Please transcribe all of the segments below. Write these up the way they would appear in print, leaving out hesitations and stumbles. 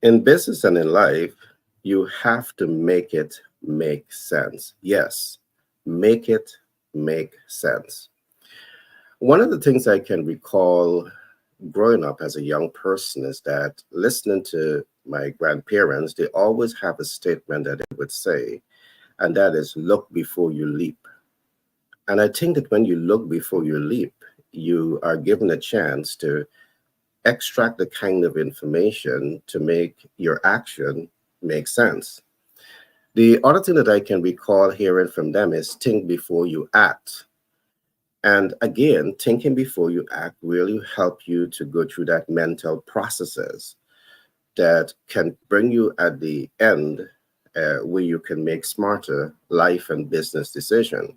In business and in life, you have to make it make sense. Yes, make it make sense. One of the things I can recall growing up as a young person is that listening to my grandparents, they always have a statement that they would say, and that is look before you leap. And I think that when you look before you leap, you are given a chance to extract the kind of information to make your action make sense. The other thing that I can recall hearing from them is think before you act. And again, thinking before you act really help you to go through that mental processes that can bring you at the end where you can make smarter life and business decisions.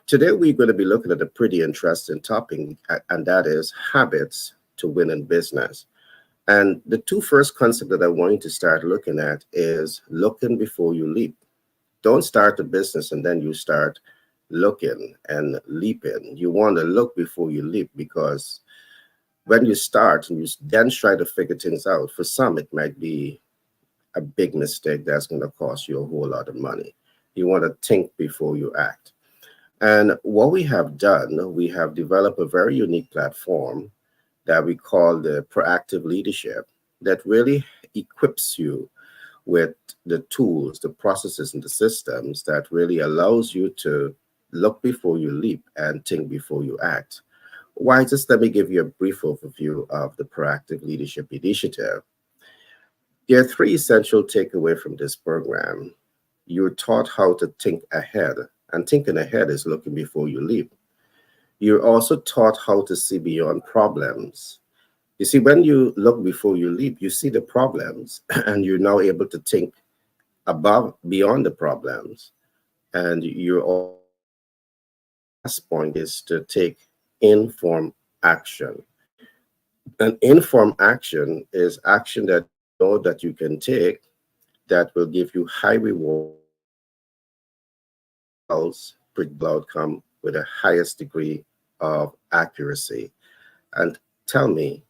Today, we're going to be looking at a pretty interesting topic, and that is habits to win in business. And the two first concepts that I want you to start looking at is looking before you leap. Don't start a business and then you start looking and leaping. You want to look before you leap, because when you start and you then try to figure things out, for some, it might be a big mistake that's going to cost you a whole lot of money. You want to think before you act. And what we have done, we have developed a very unique platform that we call the proactive leadership that really equips you with the tools, the processes, and the systems that really allows you to look before you leap and think before you act. Why? Just let me give you a brief overview of the proactive leadership initiative. There are three essential takeaways from this program. You're taught how to think ahead, and thinking ahead is looking before you leap. You're also taught how to see beyond problems. You see, when you look before you leap, you see the problems, and you're now able to think above, beyond the problems. And your last point is to take informed action. And informed action is action that you know that you can take that will give you high reward results, predictable outcome with the highest degree of accuracy. And tell me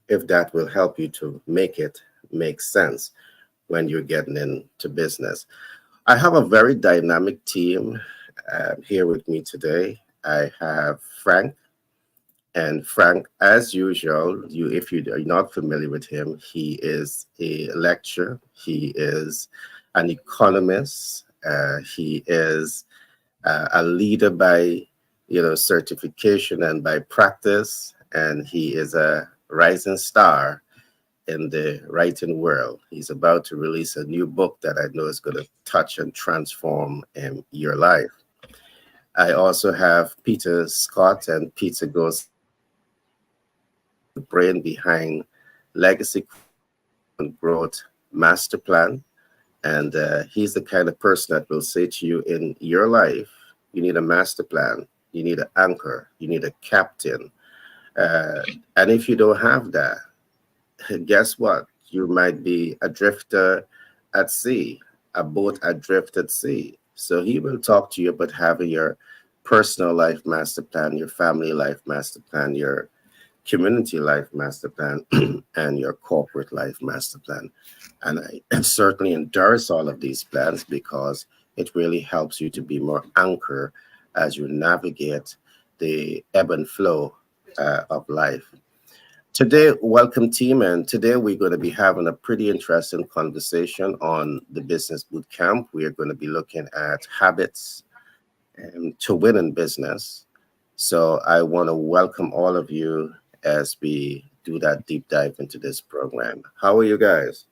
if that will help you to make it make sense when you're getting into business. I have a very dynamic team here with me today. I have Frank. And Frank, as usual, if you are not familiar with him, he is a lecturer. He is an economist. He is a leader by certification and by practice, and he is a rising star in the writing world. He's about to release a new book that I know is going to touch and transform your life. I also have Peter Scott, and Peter goes the brain behind Legacy and Growth Master Plan. And he's the kind of person that will say to you in your life, you need a master plan, you need an anchor, you need a captain. And if you don't have that, guess what? You might be a drifter at sea, a boat adrift at sea. So he will talk to you about having your personal life master plan, your family life master plan, your community life master plan, and your corporate life master plan. And I certainly endorse all of these plans because it really helps you to be more anchored as you navigate the ebb and flow of life. Today, welcome team, and today we're going to be having a pretty interesting conversation on the Business Boot Camp. We are going to be looking at habits to win in business. So I want to welcome all of you as we do that deep dive into this program. How are you guys?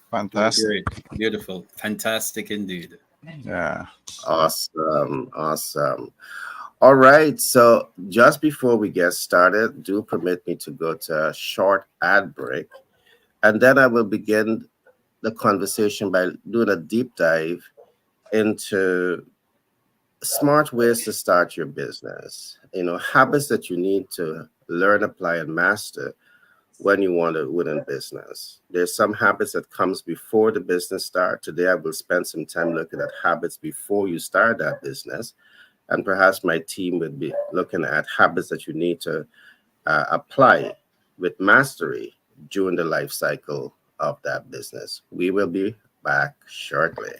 Fantastic. Great, beautiful, fantastic indeed. Yeah. Awesome, awesome. All right, so just before we get started, do permit me to go to a short ad break, and then I will begin the conversation by doing a deep dive into smart ways to start your business. Habits that you need to learn, apply, and master when you want to win in business. There's some habits that comes before the business start. Today, I will spend some time looking at habits before you start that business. And perhaps my team would be looking at habits that you need to apply with mastery during the life cycle of that business. We will be back shortly.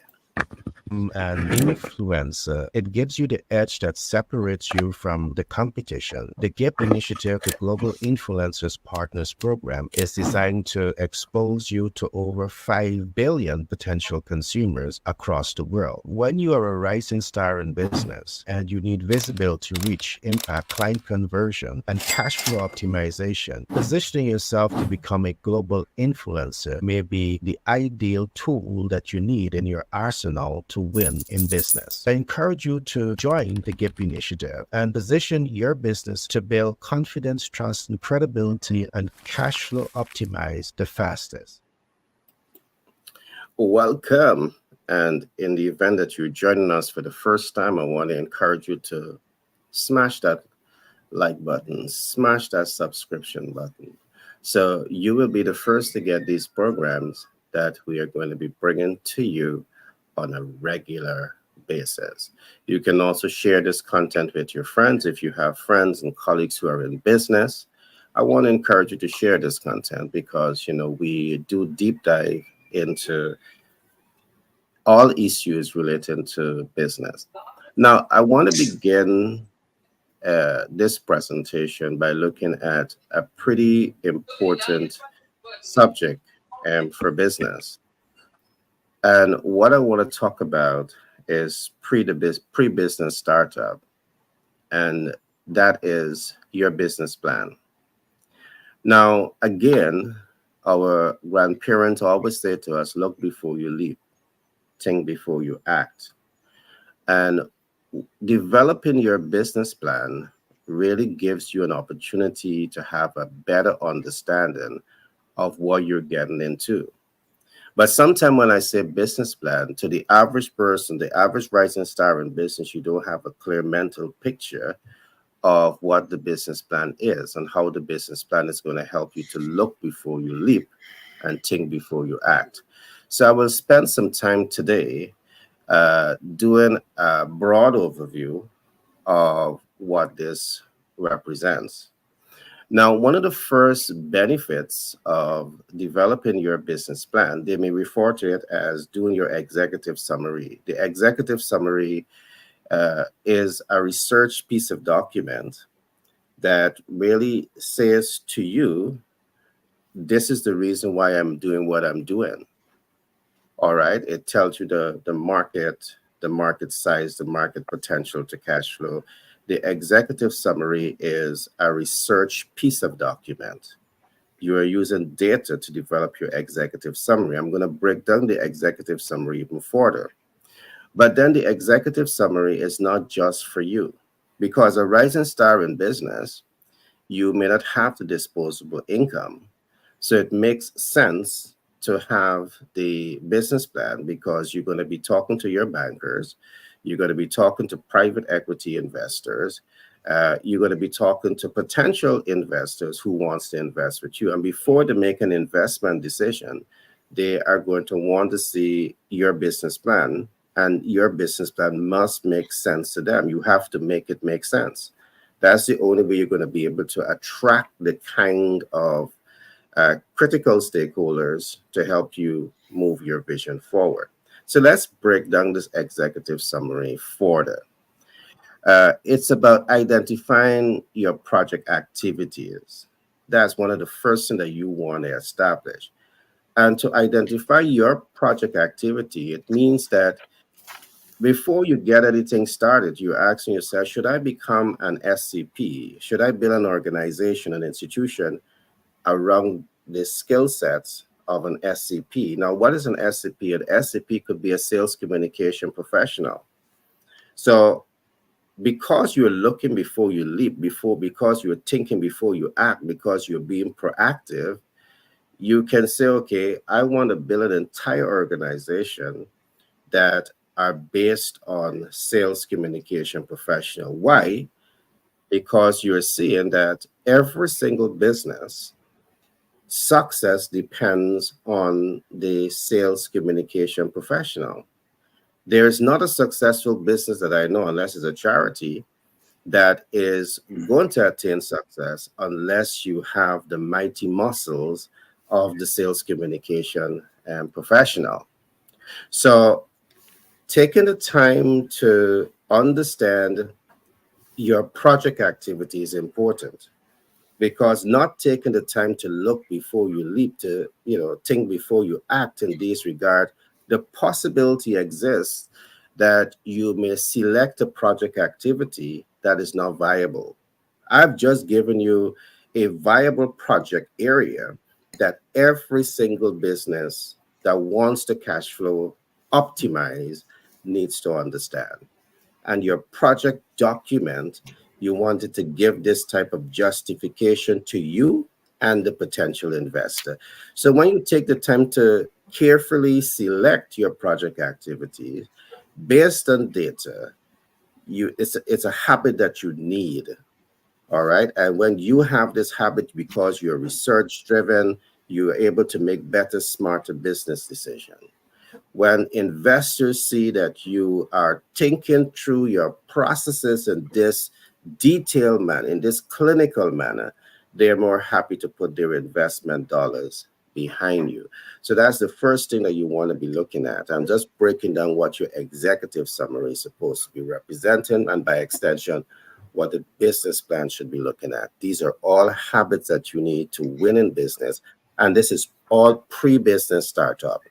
An influencer, it gives you the edge that separates you from the competition. The GIP initiative, the Global Influencers Partners Program, is designed to expose you to over 5 billion potential consumers across the world. When you are a rising star in business and you need visibility, reach, impact, client conversion, and cash flow optimization, positioning yourself to become a global influencer may be the ideal tool that you need in your arsenal to win in business. I encourage you to join the GIP initiative and position your business to build confidence, trust, and credibility and cash flow optimize the fastest. Welcome. And in the event that you're joining us for the first time, I want to encourage you to smash that like button, smash that subscription button. So you will be the first to get these programs that we are going to be bringing to you on a regular basis. You can also share this content with your friends. If you have friends and colleagues who are in business, I want to encourage you to share this content because, we do deep dive into all issues related to business. Now, I want to begin this presentation by looking at a pretty important subject for business. And what I want to talk about is pre-business startup, and that is your business plan. Now, again, our grandparents always say to us, look before you leap, think before you act. And developing your business plan really gives you an opportunity to have a better understanding of what you're getting into. But sometimes when I say business plan, to the average person, the average rising star in business, you don't have a clear mental picture of what the business plan is and how the business plan is going to help you to look before you leap and think before you act. So I will spend some time today doing a broad overview of what this represents. Now, one of the first benefits of developing your business plan, they may refer to it as doing your executive summary. The executive summary is a research piece of document that really says to you, this is the reason why I'm doing what I'm doing. All right. It tells you the market size, the market potential to cash flow. The executive summary is a research piece of document. You are using data to develop your executive summary. I'm going to break down the executive summary even further. But then the executive summary is not just for you, because a rising star in business, you may not have the disposable income. So it makes sense to have the business plan because you're going to be talking to your bankers, you're going to be talking to private equity investors, you're going to be talking to potential investors who wants to invest with you. And before they make an investment decision, they are going to want to see your business plan, and your business plan must make sense to them. You have to make it make sense. That's the only way you're going to be able to attract the kind of critical stakeholders to help you move your vision forward. So let's break down this executive summary further. It's about identifying your project activities. That's one of the first things that you want to establish. And to identify your project activity, it means that before you get anything started, you're asking yourself, should I become an SCP? Should I build an organization, an institution around the skill sets of an SCP? Now, what is an SCP? An SCP could be a sales communication professional. So because you're looking before you leap, because you're thinking before you act, because you're being proactive, you can say, okay, I want to build an entire organization that are based on sales communication professional. Why? Because you're seeing that every single business success depends on the sales communication professional. There's not a successful business that I know, unless it's a charity, that is going to attain success unless you have the mighty muscles of the sales communication professional. So taking the time to understand your project activity is important, because not taking the time to look before you leap, to think before you act in this regard, the possibility exists that you may select a project activity that is not viable. I've just given you a viable project area that every single business that wants to cash flow optimize needs to understand. And your project document, you wanted to give this type of justification to you and the potential investor. So when you take the time to carefully select your project activities based on data, it's a habit that you need. All right. And when you have this habit, because you're research driven, you're able to make better, smarter business decisions. When investors see that you are thinking through your processes in this detailed manner, in this clinical manner, they're more happy to put their investment dollars behind you. So that's the first thing that you want to be looking at. I'm just breaking down what your executive summary is supposed to be representing, and by extension, what the business plan should be looking at. These are all habits that you need to win in business, and this is all pre-business startup.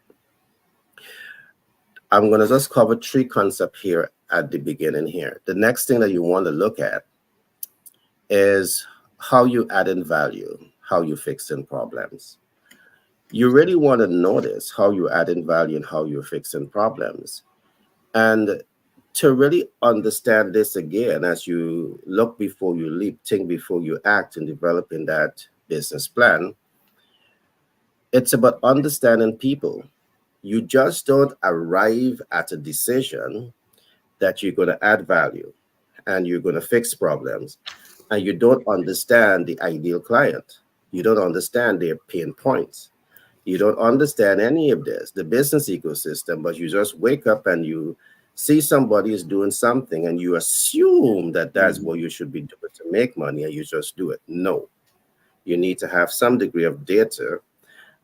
I'm going to just cover three concepts here at the beginning here. The next thing that you want to look at is how you add in value, how you fix in problems. You really want to notice how you add in value and how you're fixing problems. And to really understand this again, as you look before you leap, think before you act in developing that business plan, it's about understanding people. You just don't arrive at a decision that you're going to add value and you're going to fix problems, and you don't understand the ideal client. You don't understand their pain points. You don't understand any of this, the business ecosystem, but you just wake up and you see somebody is doing something and you assume that that's what you should be doing to make money, and you just do it. No, you need to have some degree of data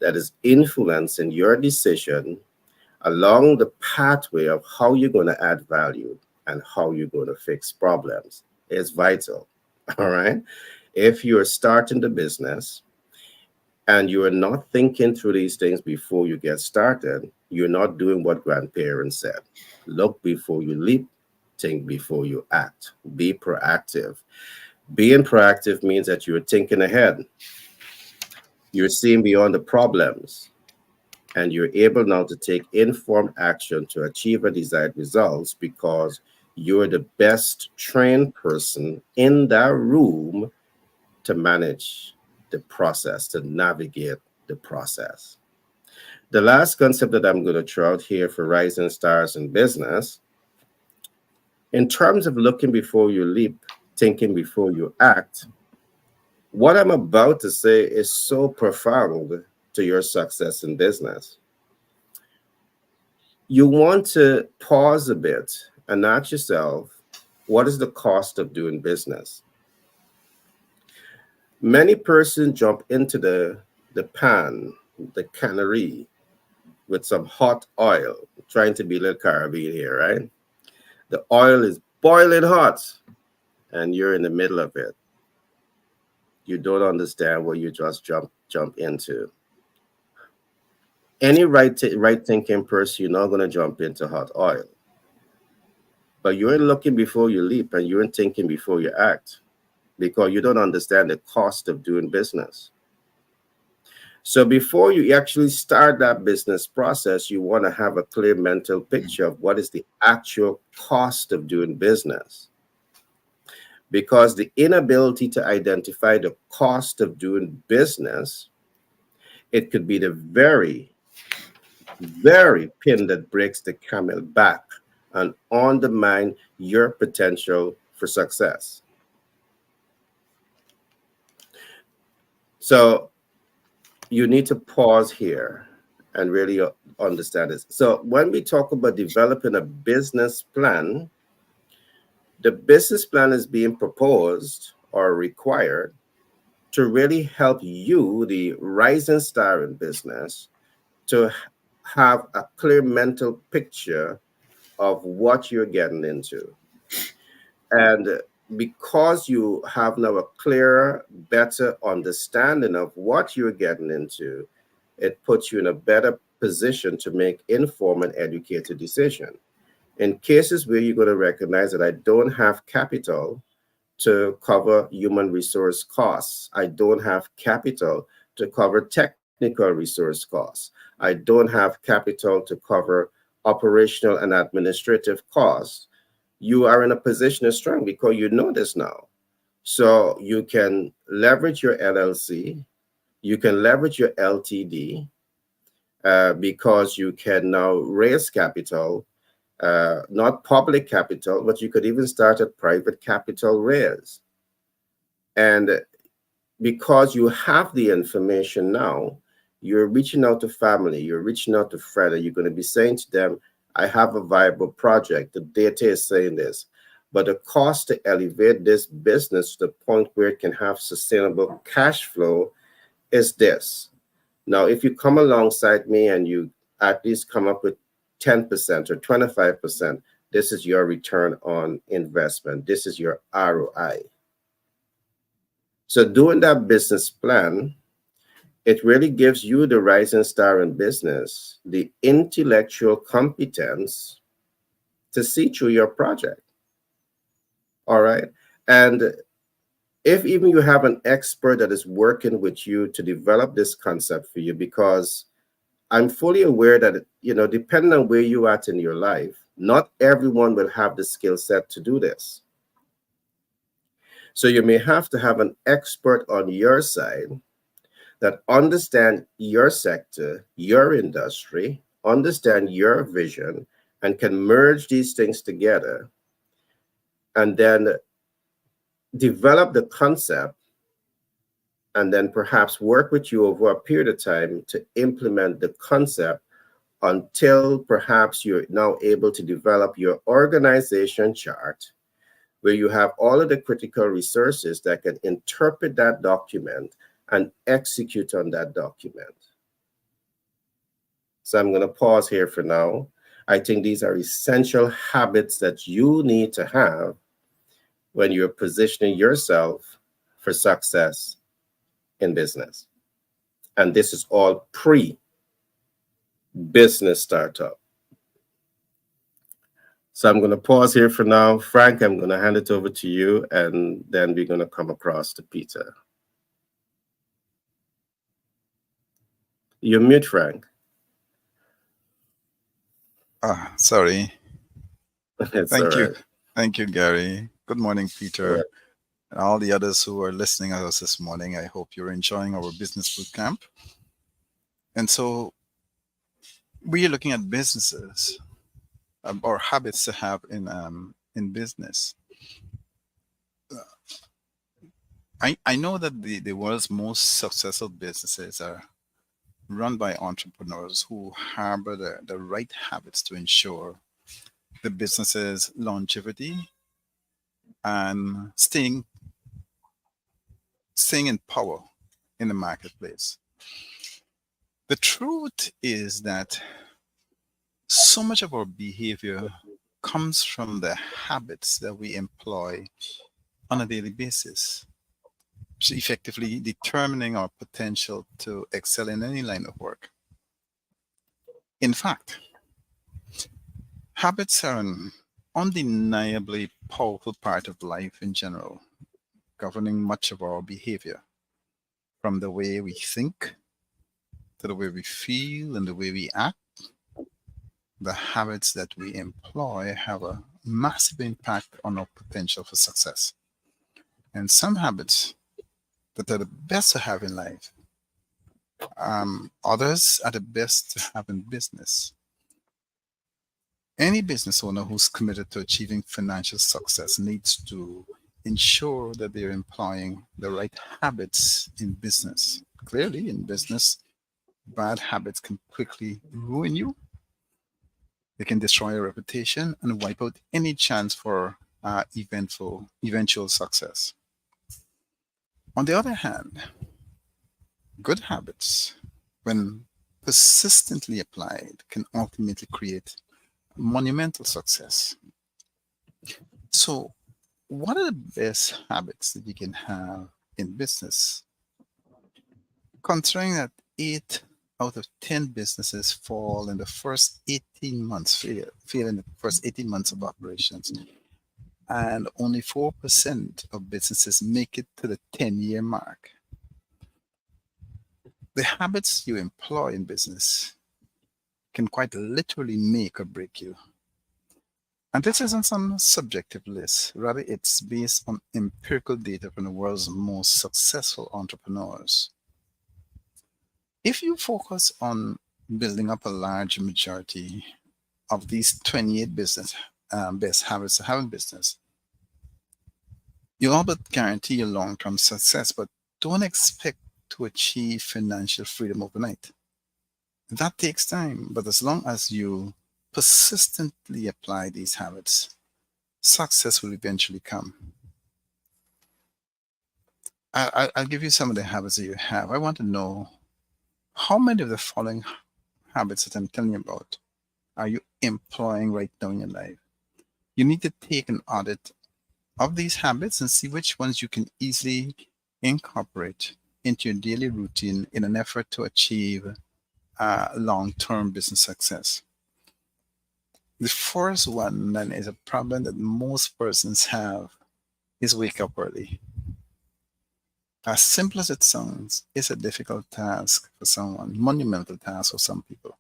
that is influencing your decision along the pathway of how you're going to add value and how you're going to fix problems. It's vital. All right. If you're starting the business and you are not thinking through these things before you get started, you're not doing what grandparents said. Look before you leap, think before you act. Be proactive. Being proactive means that you're thinking ahead. You're seeing beyond the problems, and you're able now to take informed action to achieve a desired results, because you're the best trained person in that room to manage the process, to navigate the process. The last concept that I'm going to throw out here for rising stars in business, in terms of looking before you leap, thinking before you act, what I'm about to say is so profound to your success in business. You want to pause a bit and ask yourself, what is the cost of doing business? Many persons jump into the pan, the cannery, with some hot oil, trying to be a little Caribbean here, right? The oil is boiling hot and you're in the middle of it. You don't understand what you just jump into. Any right thinking person, you're not going to jump into hot oil. But you're looking before you leap, and you're thinking before you act, because you don't understand the cost of doing business. So before you actually start that business process, you want to have a clear mental picture of what is the actual cost of doing business. Because the inability to identify the cost of doing business, it could be the very, very pin that breaks the camel back and undermine your potential for success. So you need to pause here and really understand this. So when we talk about developing a business plan, the business plan is being proposed or required to really help you, the rising star in business, to have a clear mental picture of what you're getting into. And because you have now a clearer, better understanding of what you're getting into, it puts you in a better position to make informed and educated decision. In cases where you're going to recognize that I don't have capital to cover human resource costs, I don't have capital to cover technical resource costs, I don't have capital to cover operational and administrative costs, you are in a position of strength because you know this now. So you can leverage your LLC, you can leverage your LTD, because you can now raise capital, not public capital, but you could even start a private capital raise. And because you have the information now, you're reaching out to family, you're reaching out to friends, and you're going to be saying to them, I have a viable project. The data is saying this, but the cost to elevate this business to the point where it can have sustainable cash flow is this. Now, if you come alongside me and you at least come up with 10% or 25%, this is your return on investment. This is your ROI. So doing that business plan, it really gives you, the rising star in business, the intellectual competence to see through your project. All right. And if even you have an expert that is working with you to develop this concept for you, because I'm fully aware that, depending on where you are at in your life, not everyone will have the skill set to do this. So you may have to have an expert on your side that understand your sector, your industry, understand your vision, and can merge these things together and then develop the concept and then perhaps work with you over a period of time to implement the concept until perhaps you're now able to develop your organization chart where you have all of the critical resources that can interpret that document and execute on that document. So I'm going to pause here for now. I think these are essential habits that you need to have when you're positioning yourself for success in business. And this is all pre-business startup. So I'm going to pause here for now. Frank, I'm going to hand it over to you, and then we're going to come across to Peter. You're mute, Frank. Sorry. Thank you. Thank you, Gary. Good morning, Peter. Yeah. And all the others who are listening to us this morning. I hope you're enjoying our business boot camp. And so we're looking at businesses or habits to have in business. I know that the world's most successful businesses are run by entrepreneurs who harbor the right habits to ensure the business's longevity and staying in power in the marketplace. The truth is that so much of our behavior comes from the habits that we employ on a daily basis, effectively determining our potential to excel in any line of work. In fact, habits are an undeniably powerful part of life in general, governing much of our behavior, from the way we think to the way we feel and the way we act. The habits that we employ have a massive impact on our potential for success. And some habits that are the best to have in life, others are the best to have in business. Any business owner who's committed to achieving financial success needs to ensure that they're employing the right habits in business. Clearly, in business, bad habits can quickly ruin you. They can destroy your reputation and wipe out any chance for eventual success. On the other hand, good habits, when persistently applied, can ultimately create monumental success. So, what are the best habits that you can have in business? Considering that 8 out of 10 businesses fall in the first 18 months, fail in the first 18 months of operations, and only 4% of businesses make it to the 10-year mark. The habits you employ in business can quite literally make or break you. And this isn't some subjective list, rather, it's based on empirical data from the world's most successful entrepreneurs. If you focus on building up a large majority of these 28 best habits of having business, you all but guarantee your long-term success, but don't expect to achieve financial freedom overnight. That takes time, but as long as you persistently apply these habits, success will eventually come. I'll give you some of the habits that you have. I want to know how many of the following habits that I'm telling you about are you employing right now in your life? You need to take an audit of these habits and see which ones you can easily incorporate into your daily routine in an effort to achieve long-term business success. The first one then is a problem that most persons have is wake up early. As simple as it sounds, it's a difficult task for someone, monumental task for some people.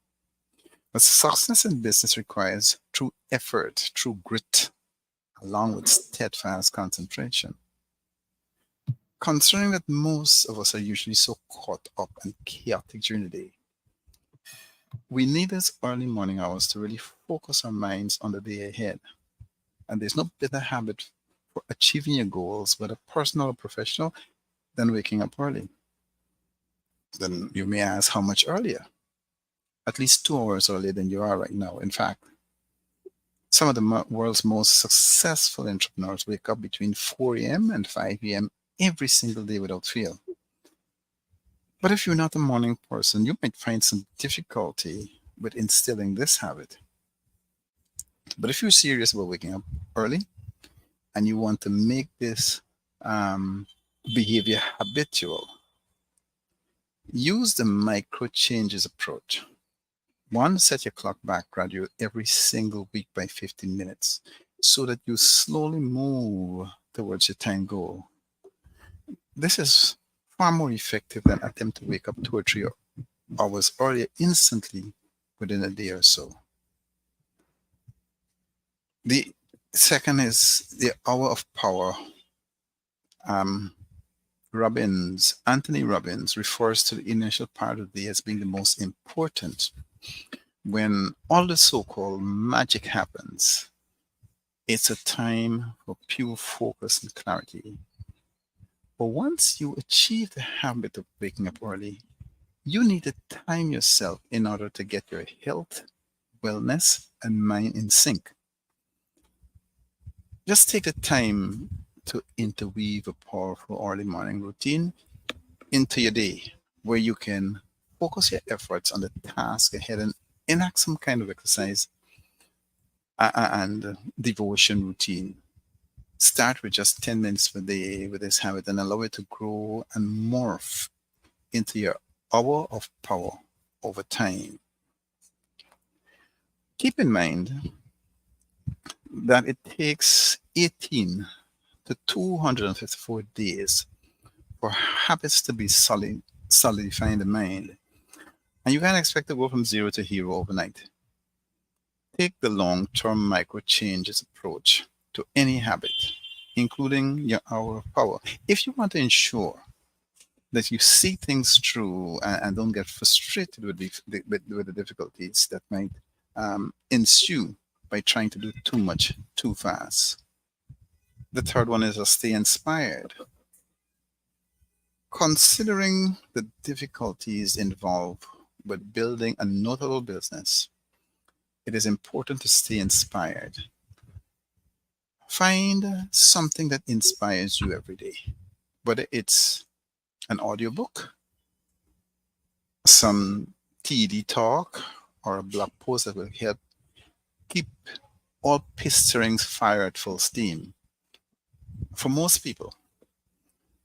But success in business requires true effort, true grit, along with steadfast concentration. Considering that most of us are usually so caught up and chaotic during the day, we need these early morning hours to really focus our minds on the day ahead. And there's no better habit for achieving your goals, whether personal or professional, than waking up early. Then you may ask, how much earlier? At least 2 hours earlier than you are right now. In fact, some of the world's most successful entrepreneurs wake up between 4 a.m. and 5 a.m. every single day without fail. But if you're not a morning person, you might find some difficulty with instilling this habit. But if you're serious about waking up early and you want to make this behavior habitual, use the micro changes approach. One, set your clock back gradually every single week by 15 minutes so that you slowly move towards your time goal. This is far more effective than attempt to wake up 2 or 3 hours earlier instantly within a day or so. The second is the hour of power. Anthony Robbins refers to the initial part of the day as being the most important. When all the so-called magic happens, it's a time for pure focus and clarity. But once you achieve the habit of waking up early, you need to time yourself in order to get your health, wellness, and mind in sync. Just take the time to interweave a powerful early morning routine into your day where you can focus your efforts on the task ahead and enact some kind of exercise and devotion routine. Start with just 10 minutes per day with this habit and allow it to grow and morph into your hour of power over time. Keep in mind that it takes 18 to 254 days for habits to be solidify in the mind. And you can't expect to go from 0 to hero overnight. Take the long-term micro changes approach to any habit, including your hour of power. If you want to ensure that you see things through and don't get frustrated with the difficulties that might ensue by trying to do too much too fast. The third one is to stay inspired. Considering the difficulties involved with building a notable business, it is important to stay inspired. Find something that inspires you every day. whether it's an audiobook, some TED talk, or a blog post that will help keep all pistons fire at full steam. For most people,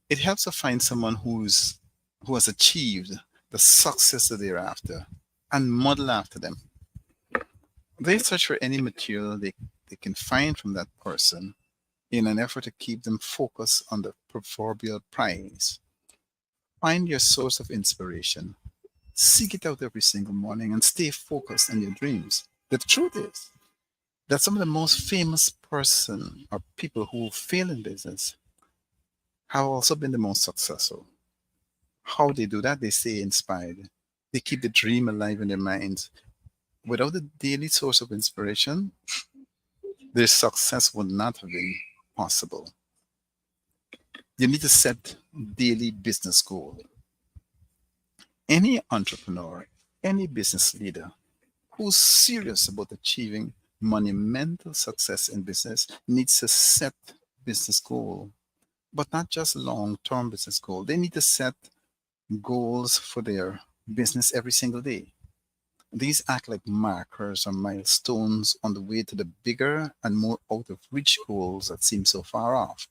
it helps to find someone who has achieved the success that they're after and model after them. They search for any material they can find from that person in an effort to keep them focused on the proverbial prize. Find your source of inspiration. Seek it out every single morning and stay focused on your dreams. The truth is that some of the most famous person or people who fail in business have also been the most successful. How they do that? They stay inspired. They keep the dream alive in their minds. Without the daily source of inspiration, their success would not have been possible. You need to set daily business goals. Any entrepreneur, any business leader who's serious about achieving monumental success in business needs to set business goal, but not just long-term business goal. They need to set goals for their business every single day. These act like markers or milestones on the way to the bigger and more out-of-reach goals that seem so far off.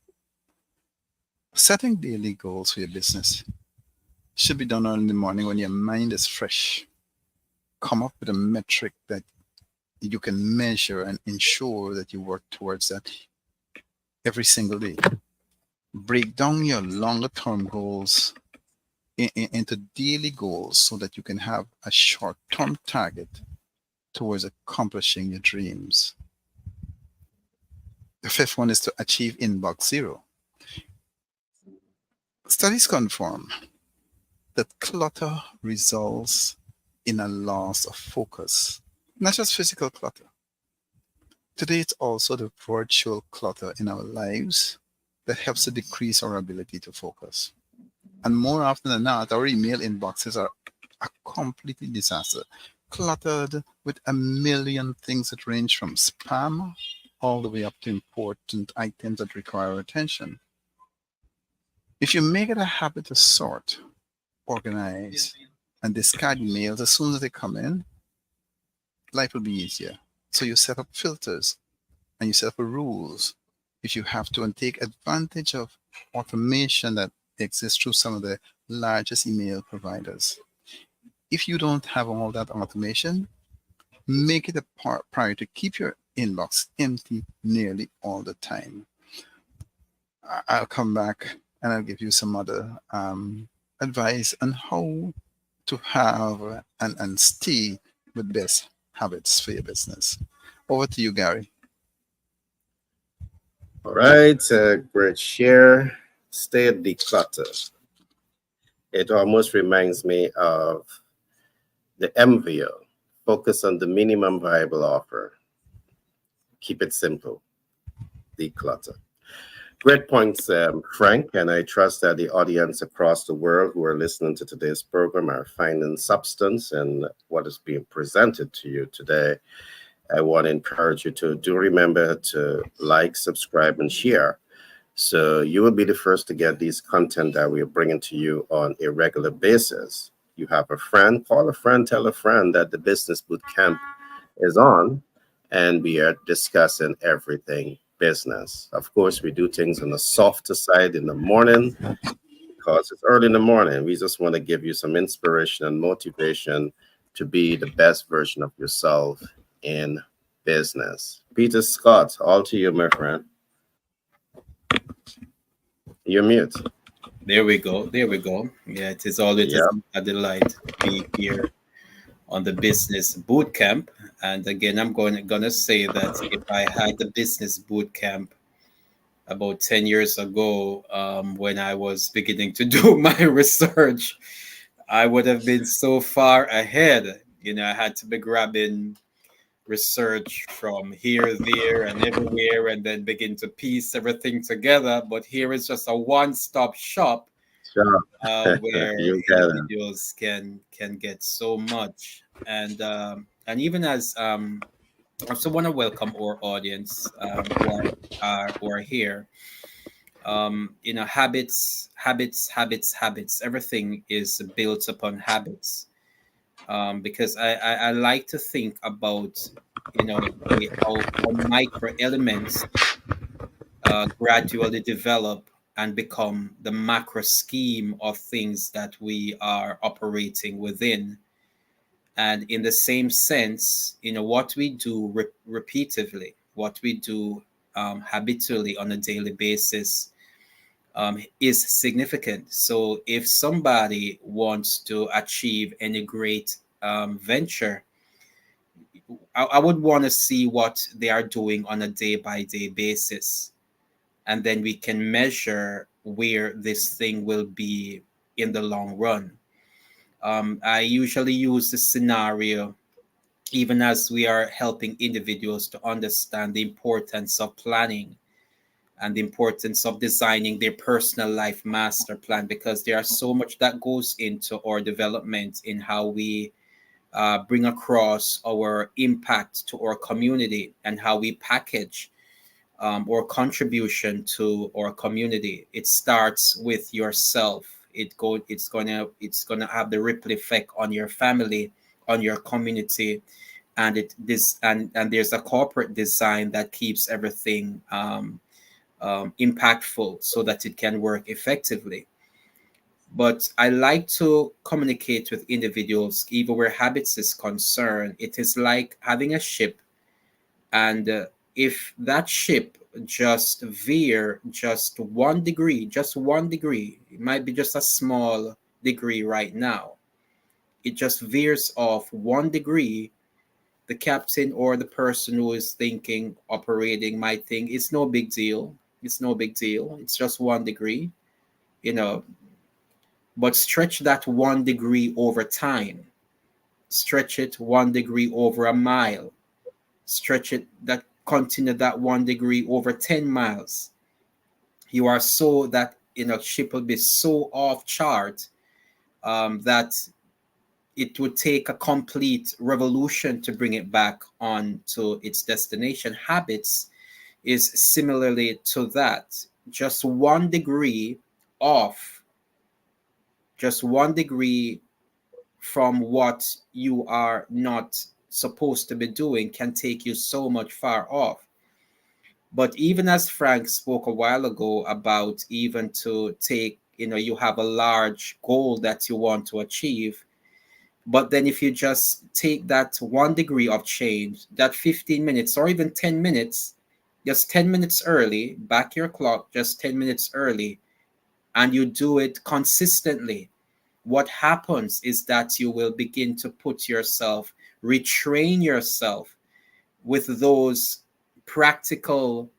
Setting daily goals for your business should be done early in the morning when your mind is fresh. Come up with a metric that you can measure and ensure that you work towards that every single day. Break down your longer term goals into daily goals so that you can have a short term target towards accomplishing your dreams. The fifth one is to achieve inbox zero. Studies confirm that clutter results in a loss of focus, not just physical clutter. Today, it's also the virtual clutter in our lives that helps to decrease our ability to focus. And more often than not, our email inboxes are a completely disaster, cluttered with a million things that range from spam all the way up to important items that require our attention. If you make it a habit to sort, organize, and discard emails as soon as they come in, life will be easier. So you set up filters and you set up rules if you have to, and take advantage of automation that exists through some of the largest email providers. If you don't have all that automation, make it a priority to keep your inbox empty nearly all the time. I'll come back and I'll give you some other advice on how to have and stay with best habits for your business. Over to you, Gary. All right, great share. Stay declutter. It almost reminds me of the MVO. Focus on the minimum viable offer. Keep it simple. Declutter. Great points, Frank, and I trust that the audience across the world who are listening to today's program are finding substance in what is being presented to you today. I want to encourage you to do remember to like, subscribe, and share. So you will be the first to get these content that we are bringing to you on a regular basis. You have a friend, call a friend, tell a friend that the Business Boot Camp is on, and we are discussing everything business. Of course, we do things on the softer side in the morning because it's early in the morning. We just want to give you some inspiration and motivation to be the best version of yourself in business. Peter Scott, all to you, my friend. You're mute. There we go. There we go. Yeah, it is always Yep. a delight to be here on the business boot camp. And again, I'm gonna say that if I had the business boot camp about 10 years ago, when I was beginning to do my research, I would have been so far ahead. You know, I had to be grabbing research from here, there, and everywhere, and then begin to piece everything together. But here is just a one-stop shop Sure. where You got it. individuals can get so much. And even as I also want to welcome our audience who are here. Habits. Everything is built upon habits. Because I like to think about, how micro elements gradually develop and become the macro scheme of things that we are operating within. And in the same sense, what we do repeatedly, what we do habitually on a daily basis, is significant. So if somebody wants to achieve any great venture, I would want to see what they are doing on a day by day basis. And then we can measure where this thing will be in the long run. I usually use the scenario, even as we are helping individuals to understand the importance of planning and the importance of designing their personal life master plan, because there are so much that goes into our development in how we bring across our impact to our community and how we package or contribution to our community. It starts with yourself. It's gonna have the ripple effect on your family, on your community, and there's a corporate design that keeps everything impactful so that it can work effectively. But I like to communicate with individuals, even where habits is concerned. It is like having a ship, and if that ship just veer just 1 degree, just 1 degree, it might be just a small degree right now. It just veers off 1 degree. The captain or the person who is thinking, operating, might think it's no big deal. It's no big deal. It's just 1 degree, you know. But stretch that 1 degree over time. Stretch it 1 degree over a mile. Stretch it that continue that 1 degree over 10 miles. You are so that ship will be so off chart that it would take a complete revolution to bring it back on to its destination. Habits is similarly to that. Just 1 degree off, just 1 degree from what you are not supposed to be doing can take you so much far off. But even as Frank spoke a while ago about, even to take, you have a large goal that you want to achieve. But then if you just take that 1 degree of change, that 15 minutes or even 10 minutes, just 10 minutes early, back your clock just 10 minutes early, and you do it consistently, what happens is that you will begin to put yourself, retrain yourself with those practical,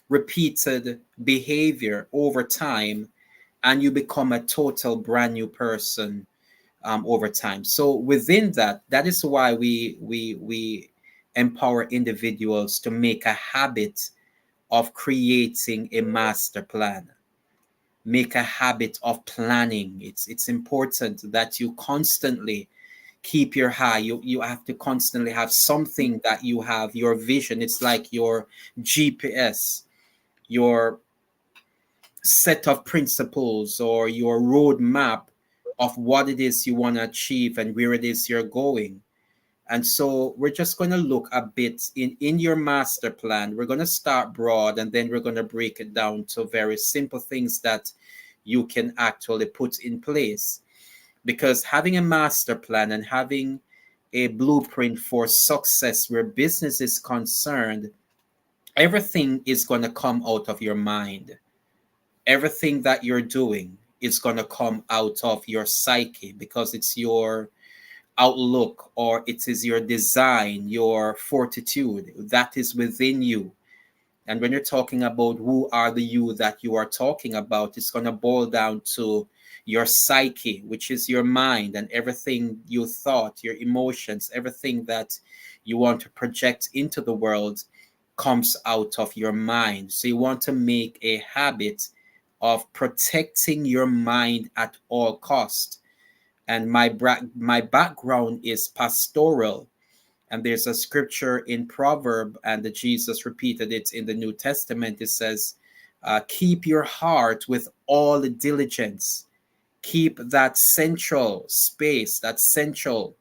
repeated behavior over time, and you become a total brand new person over time. So within that, that is why we empower individuals to make a habit of creating a master plan. Make a habit of planning. It's important that you constantly keep your eye. You have to constantly have something that you have your vision. It's like your GPS, your set of principles or your roadmap of what it is you want to achieve and where it is you're going. And so we're just going to look a bit in your master plan. We're going to start broad, and then we're going to break it down to very simple things that you can actually put in place. Because having a master plan and having a blueprint for success where business is concerned, everything is going to come out of your mind. Everything that you're doing is going to come out of your psyche, because it's your outlook, or it is your design, your fortitude that is within you. And when you're talking about who are the you that you are talking about, it's going to boil down to your psyche, which is your mind, and everything you thought, your emotions, everything that you want to project into the world comes out of your mind. So you want to make a habit of protecting your mind at all cost. And my background is pastoral, and there's a scripture in Proverb, and Jesus repeated it in the New Testament. It says, Keep your heart with all diligence. Keep that central space, that central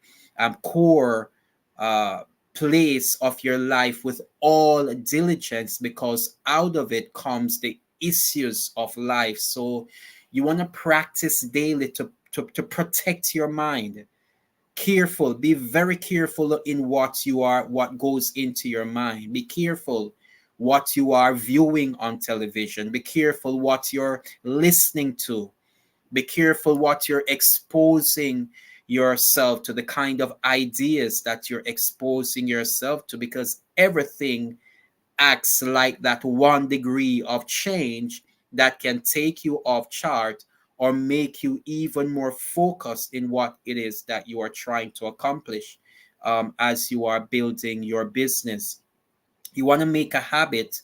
core uh, place of your life with all diligence, because out of it comes the issues of life. So you want to practice daily to protect your mind. Careful, be very careful in what goes into your mind. Be careful what you are viewing on television. Be careful what you're listening to. Be careful what you're exposing yourself to, the kind of ideas that you're exposing yourself to, because everything acts like that 1 degree of change that can take you off chart or make you even more focused in what it is that you are trying to accomplish as you are building your business. You want to make a habit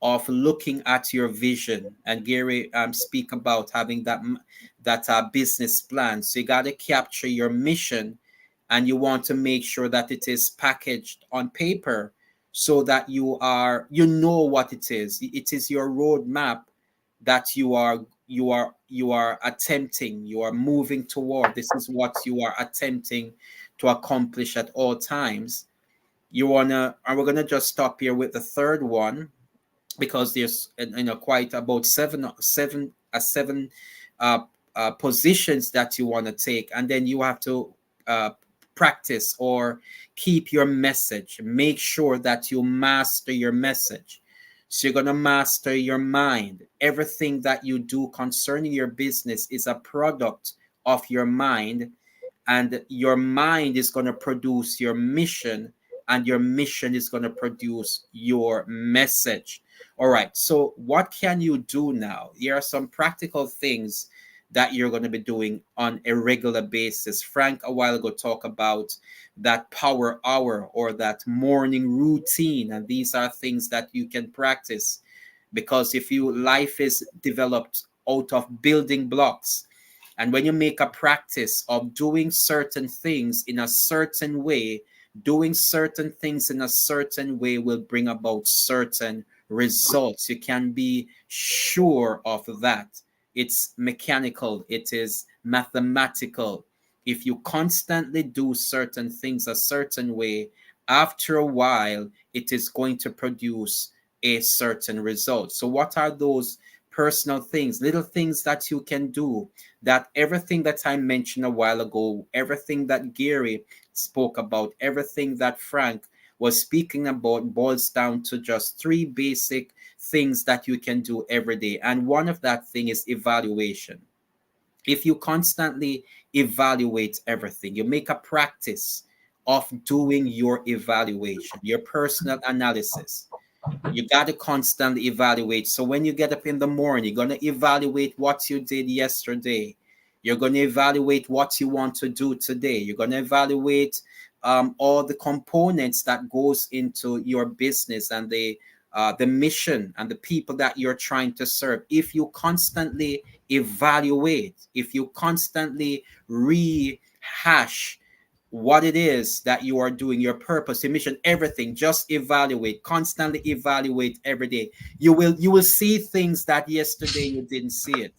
of looking at your vision, and Gary speak about having that business plan. So you got to capture your mission, and you want to make sure that it is packaged on paper, so that you know what it is. It is your roadmap that you are attempting, you are moving toward. This is what you are attempting to accomplish at all times. And we're gonna just stop here with the third one, because there's quite about seven uh, positions that you want to take, and then you have to uh, practice or keep your message. Make sure that you master your message. So you're going to master your mind. Everything that you do concerning your business is a product of your mind, and your mind is going to produce your mission, and your mission is going to produce your message. All right, so what can you do now? Here are some practical things that you're going to be doing on a regular basis. Frank a while ago talked about that power hour or that morning routine, and these are things that you can practice, because if you life is developed out of building blocks, and when you make a practice of doing certain things in a certain way, doing certain things in a certain way will bring about certain results. You can be sure of that. It's mechanical, it is mathematical. If you constantly do certain things a certain way, after a while, it is going to produce a certain result. So, what are those personal things, little things that you can do? That everything that I mentioned a while ago, everything that Gary spoke about, everything that Frank was speaking about boils down to just three basic things that you can do every day. And one of that thing is evaluation. If you constantly evaluate everything, you make a practice of doing your evaluation, your personal analysis. You got to constantly evaluate. So when you get up in the morning, you're going to evaluate what you did yesterday. You're going to evaluate what you want to do today. You're going to evaluate all the components that goes into your business, and the mission and the people that you're trying to serve. If you constantly evaluate, if you constantly rehash what it is that you are doing, your purpose, your mission, everything, just evaluate, constantly evaluate every day. You will see things that yesterday you didn't see it.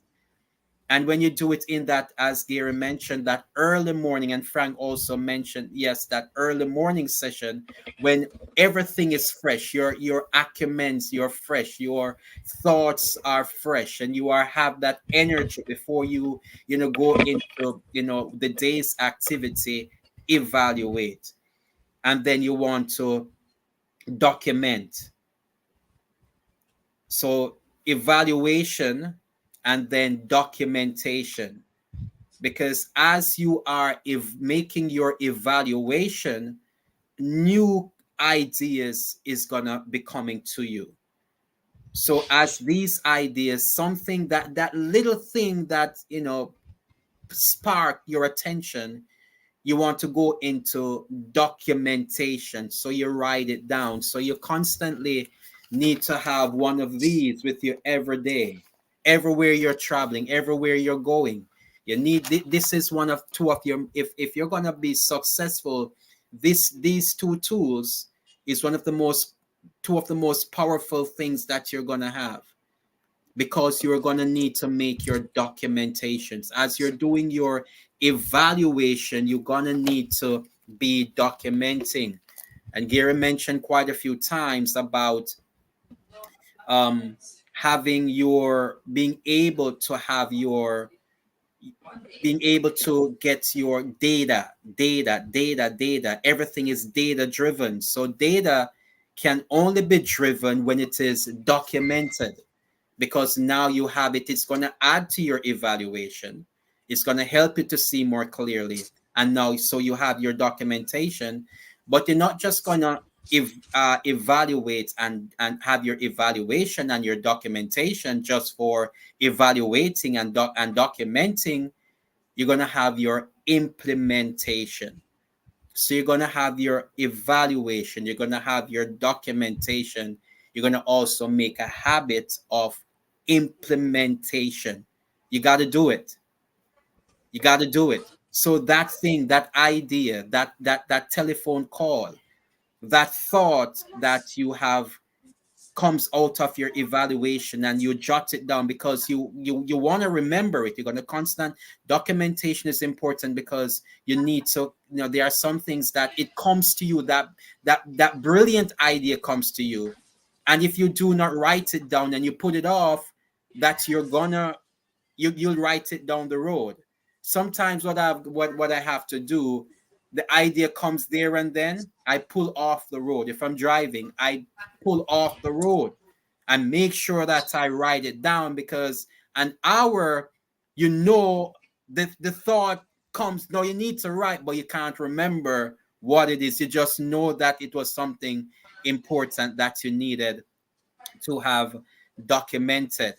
And when you do it in that, as Gary mentioned, that early morning, and Frank also mentioned, yes, that early morning session, when everything is fresh, your acumens, you're fresh, your thoughts are fresh, and you are have that energy before you go into the day's activity. Evaluate, and then you want to document. So evaluation and then documentation, because as you are making your evaluation, new ideas is gonna be coming to you. So as these ideas, something that little thing that spark your attention, you want to go into documentation. So you write it down. So you constantly need to have one of these with you every day, everywhere you're traveling, everywhere you're going. You need this is one of two of your, if you're going to be successful, these two tools is one of the most two of the most powerful things that you're going to have. because you're going to need to make your documentations. As you're doing your evaluation, you're going to need to be documenting. And Gary mentioned quite a few times about um, having your being able to get your data. Everything is data driven. So data can only be driven when it is documented, because now you have it. It's going to add to your evaluation. It's going to help you to see more clearly. And now, so you have your documentation, but you're not just going to evaluate and have your evaluation and your documentation just for evaluating and documenting. You're going to have your implementation. So you're going to have your evaluation, you're going to have your documentation, you're going to also make a habit of implementation. You got to do it. You got to do it. So that thing, that idea, that telephone call, that thought that you have comes out of your evaluation, and you jot it down because you want to remember it. You're going to constant documentation is important, because you need to, there are some things that it comes to you, that brilliant idea comes to you, and if you do not write it down and you put it off, that you're gonna you'll write it down the road. Sometimes what I have to do, the idea comes there and then I pull off the road. If I'm driving, I pull off the road and make sure that I write it down, because an hour, the thought comes. No, you need to write, but you can't remember what it is. You just know that it was something important that you needed to have documented,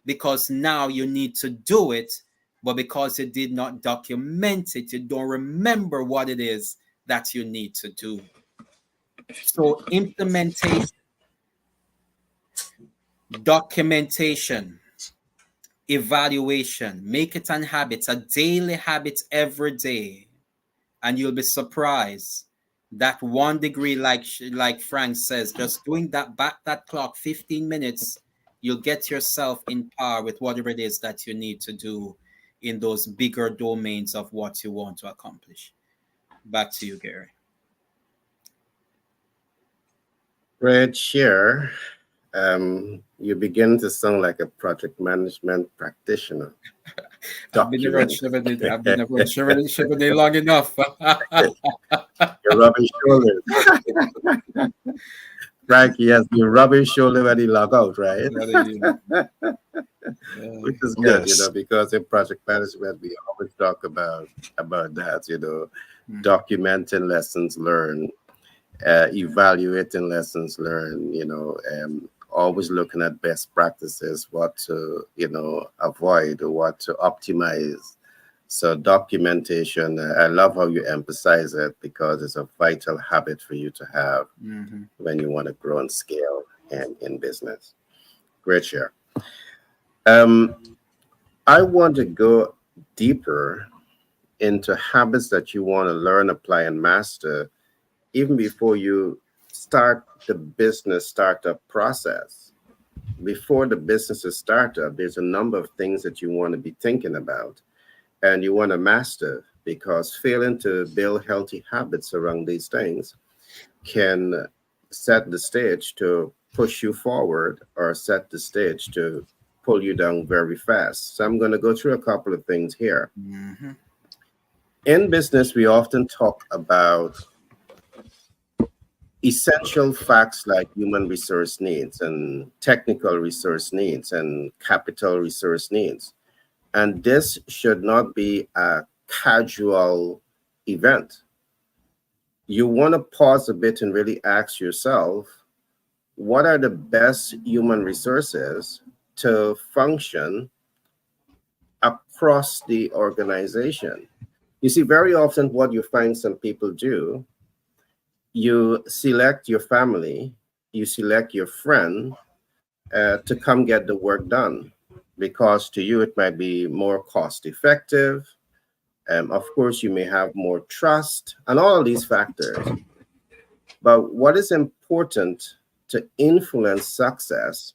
because now you need to do it, but because you did not document it, you don't remember what it is that you need to do. So implementation, documentation, evaluation, make it an habit, a daily habit every day, and you'll be surprised that 1 degree, like Frank says, just doing that clock 15 minutes, you'll get yourself in par with whatever it is that you need to do in those bigger domains of what you want to accomplish. Back to you, Gary. Great share. You begin to sound like a project management practitioner. I've been around Chevrolet long enough. You're rubbing shoulders. Frank, yes, you rub his shoulder when he log out, right? Which is good, Yes. because in project management we always talk about that, documenting lessons learned, evaluating lessons learned, always looking at best practices, what to, avoid or what to optimize. So documentation, I love how you emphasize it, because it's a vital habit for you to have when you want to grow and scale in business. Great share. I want to go deeper into habits that you want to learn, apply, and master even before you start the business startup process. Before the business is started, there's a number of things that you want to be thinking about and you want to master, because failing to build healthy habits around these things can set the stage to push you forward or set the stage to pull you down very fast. So I'm going to go through a couple of things here. In business, we often talk about essential facts like human resource needs and technical resource needs and capital resource needs. And this should not be a casual event. You want to pause a bit and really ask yourself, what are the best human resources to function across the organization? You see, very often what you find some people do, you select your family, you select your friend to come get the work done, because to you it might be more cost effective. Of course, you may have more trust and all of these factors. But what is important to influence success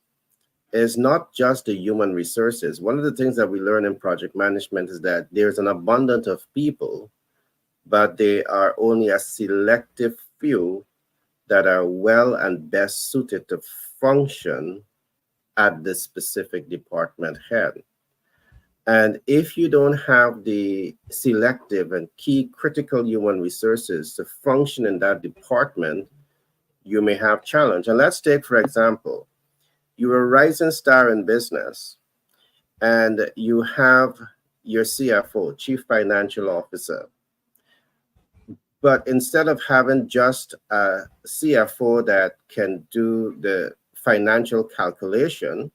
is not just the human resources. One of the things that we learn in project management is that there's an abundance of people, but they are only a selective few that are well and best suited to function at the specific department head. And if you don't have the selective and key critical human resources to function in that department, you may have challenge. And let's take, for example, you're a rising star in business and you have your CFO, Chief Financial Officer. But instead of having just a CFO that can do the financial calculation,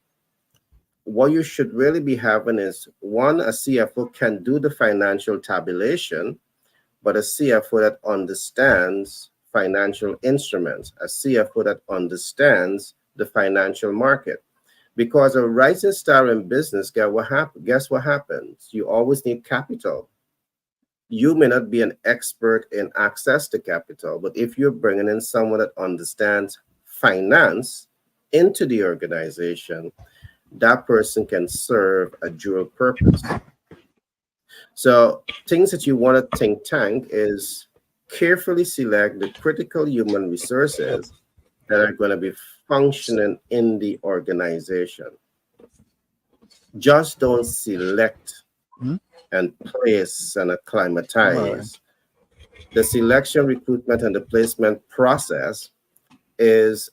what you should really be having is one, a CFO can do the financial tabulation, but a CFO that understands financial instruments, a CFO that understands the financial market. Because a rising star in business, guess what happens? You always need capital. You may not be an expert in access to capital, but if you're bringing in someone that understands finance into the organization, that person can serve a dual purpose. So things that you want to think tank is carefully select the critical human resources that are going to be functioning in the organization. Just don't select and place and acclimatize. The selection, recruitment, and the placement process is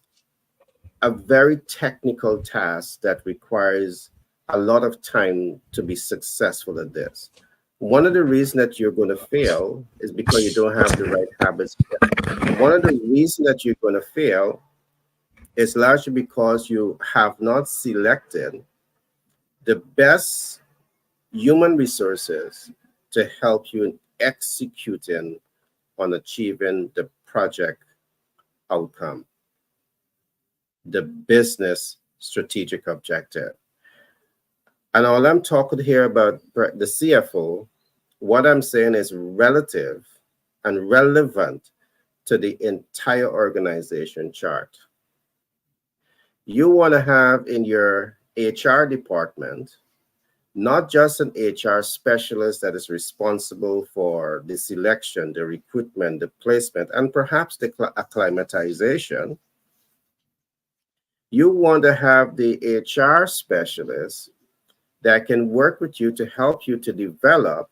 a very technical task that requires a lot of time to be successful at this. One of the reasons that you're going to fail is because you don't have the right habits. One of the reasons that you're going to fail is largely because you have not selected the best human resources to help you in executing on achieving the project outcome, the business strategic objective. And all I'm talking here about the CFO, what I'm saying is relative and relevant to the entire organization chart. You want to have in your HR department not just an HR specialist that is responsible for the selection, the recruitment, the placement, and perhaps the acclimatization. You want to have the HR specialist that can work with you to help you to develop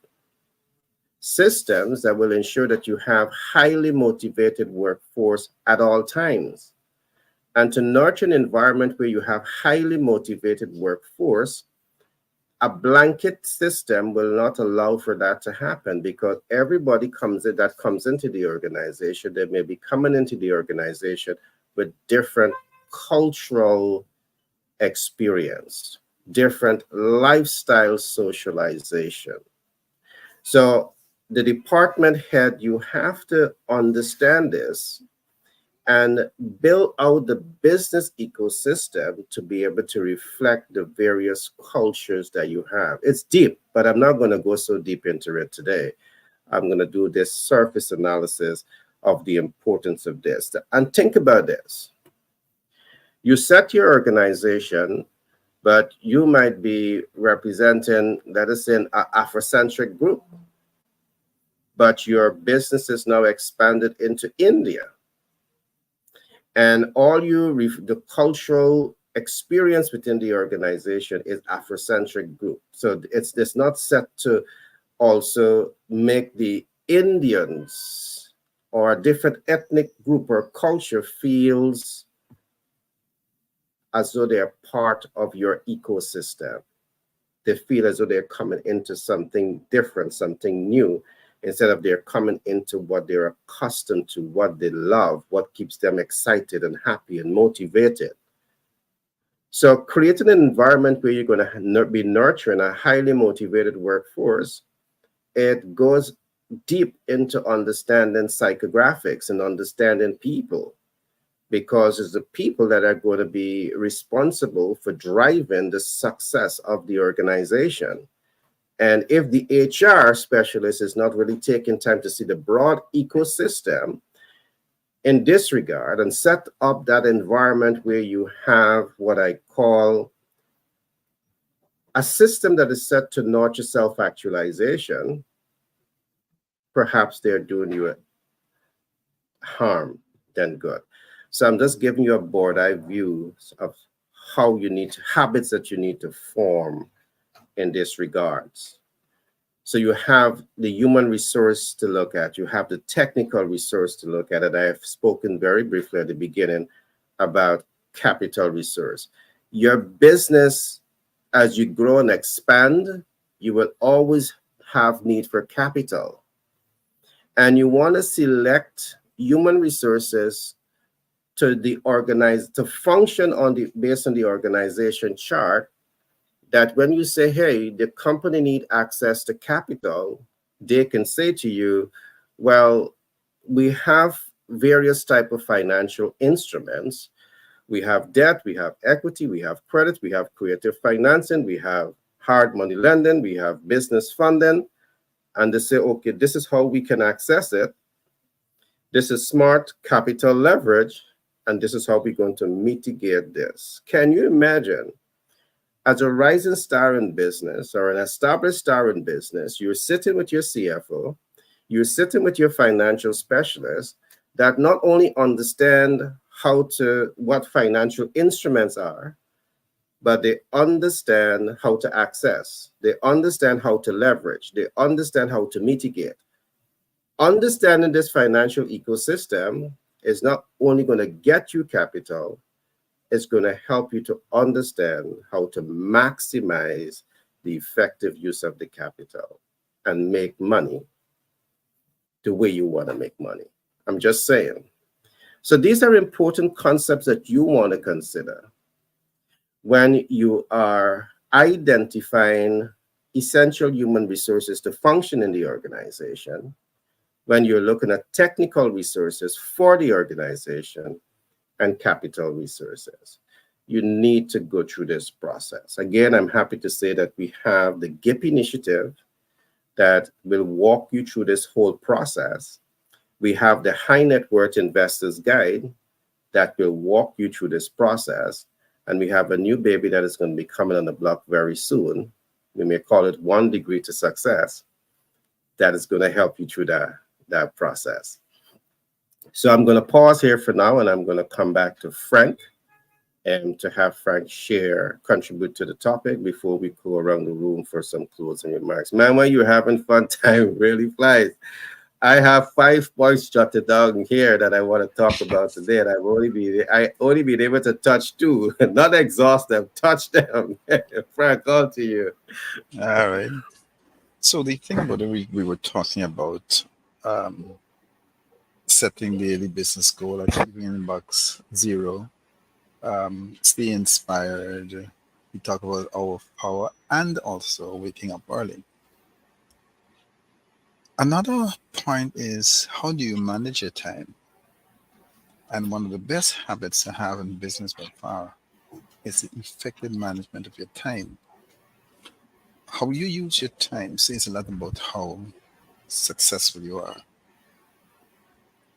systems that will ensure that you have highly motivated workforce at all times. And to nurture an environment where you have highly motivated workforce, a blanket system will not allow for that to happen because everybody that comes into the organization, they may be coming into the organization with different cultural experience, different lifestyle socialization. So the department head, you have to understand this and build out the business ecosystem to be able to reflect the various cultures that you have. It's deep, but I'm not going to go so deep into it today. I'm going to do this surface analysis of the importance of this. And think about this. You set your organization, but you might be representing, let us say, an Afrocentric group, but your business is now expanded into India. And the cultural experience within the organization is Afrocentric group. So it's not set to also make the Indians or a different ethnic group or culture feels as though they're part of your ecosystem. They feel as though they're coming into something different, something new, instead of they're coming into what they're accustomed to, what they love, what keeps them excited and happy and motivated. So creating an environment where you're going to be nurturing a highly motivated workforce, it goes deep into understanding psychographics and understanding people, because it's the people that are going to be responsible for driving the success of the organization. And if the HR specialist is not really taking time to see the broad ecosystem in this regard and set up that environment where you have what I call A system that is set to nurture self-actualization, perhaps they're doing you harm than good. So I'm just giving you a broad eye view of how you need to, habits that you need to form in this regards. So you have the human resource to look at, you have the technical resource to look at, and I have spoken very briefly at the beginning about capital resource. Your business, as you grow and expand, you will always have need for capital. And you want to select human resources to function on the based on the organization chart, that when you say, hey, the company need access to capital, they can say to you, well, we have various type of financial instruments. We have debt, we have equity, we have credit, we have creative financing, we have hard money lending, we have business funding. And they say, okay, this is how we can access it. This is smart capital leverage, and this is how we're going to mitigate this. Can you imagine, as a rising star in business or an established star in business, you're sitting with your CFO, you're sitting with your financial specialist that not only understand what financial instruments are, but they understand how to access, they understand how to leverage, they understand how to mitigate. Understanding this financial ecosystem is not only going to get you capital, it's going to help you to understand how to maximize the effective use of the capital and make money the way you want to make money. I'm just saying. So these are important concepts that you want to consider when you are identifying essential human resources to function in the organization, when you're looking at technical resources for the organization and capital resources. You need to go through this process. Again, I'm happy to say that we have the GIP initiative that will walk you through this whole process. We have the High Net Worth Investors Guide that will walk you through this process. And we have a new baby that is going to be coming on the block very soon. We may call it 1 Degree to Success. That is going to help you through that process. So I'm going to pause here for now, and I'm going to come back to Frank and to have Frank contribute to the topic before we go around the room for some closing remarks. Man, when you're having fun, time really flies. I have 5 points jotted down here that I want to talk about today, and I only been able to touch 2, not exhaust them, touch them. Frank, on to you. All right. So the thing about it, we were talking about setting daily business goal, achieving in box 0, stay inspired. We talk about hour of power and also waking up early. Another point is, how do you manage your time? And one of the best habits to have in business by far is the effective management of your time. How you use your time says a lot about how successful you are.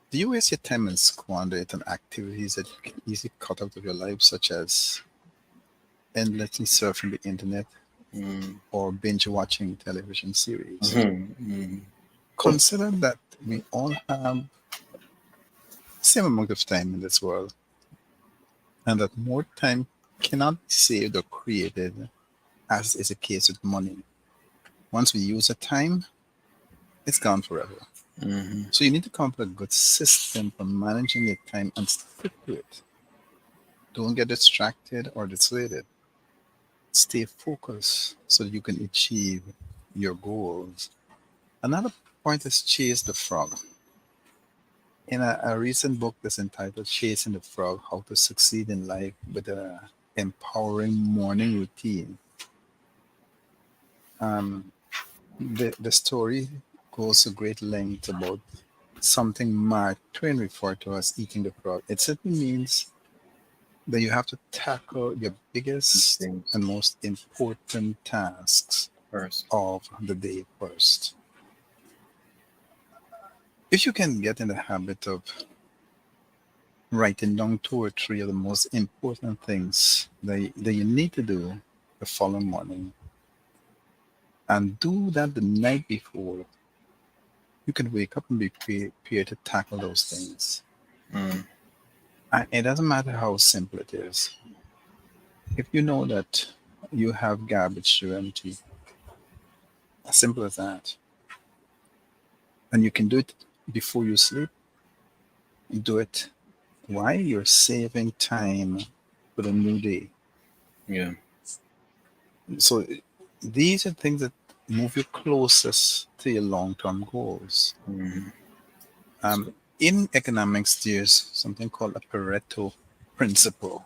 Do you waste your time and squander it on activities that you can easily cut out of your life, such as endlessly surfing the internet or binge watching television series? Consider that we all have the same amount of time in this world, and that more time cannot be saved or created, as is the case with money. Once we use the time, it's gone forever. So you need to come up with a good system for managing your time and stick to it. Don't get distracted or dissuaded. Stay focused so that you can achieve your goals. Another point is chase the frog. In a recent book that's entitled Chasing the Frog, How to Succeed in Life with an Empowering Morning Routine, the story goes to great length about something Mark Twain referred to as eating the frog. It simply means that you have to tackle your biggest and most important tasks of the day first. If you can get in the habit of writing down 2 or 3 of the most important things that you need to do the following morning, and do that the night before, you can wake up and be prepared to tackle those things. Mm. And it doesn't matter how simple it is. If you know that you have garbage to empty, as simple as that, and you can do it before you sleep, do it. Why? You're saving time for the new day. Yeah. So these are things that move you closest to your long-term goals. Mm. In economics, there's something called a Pareto principle.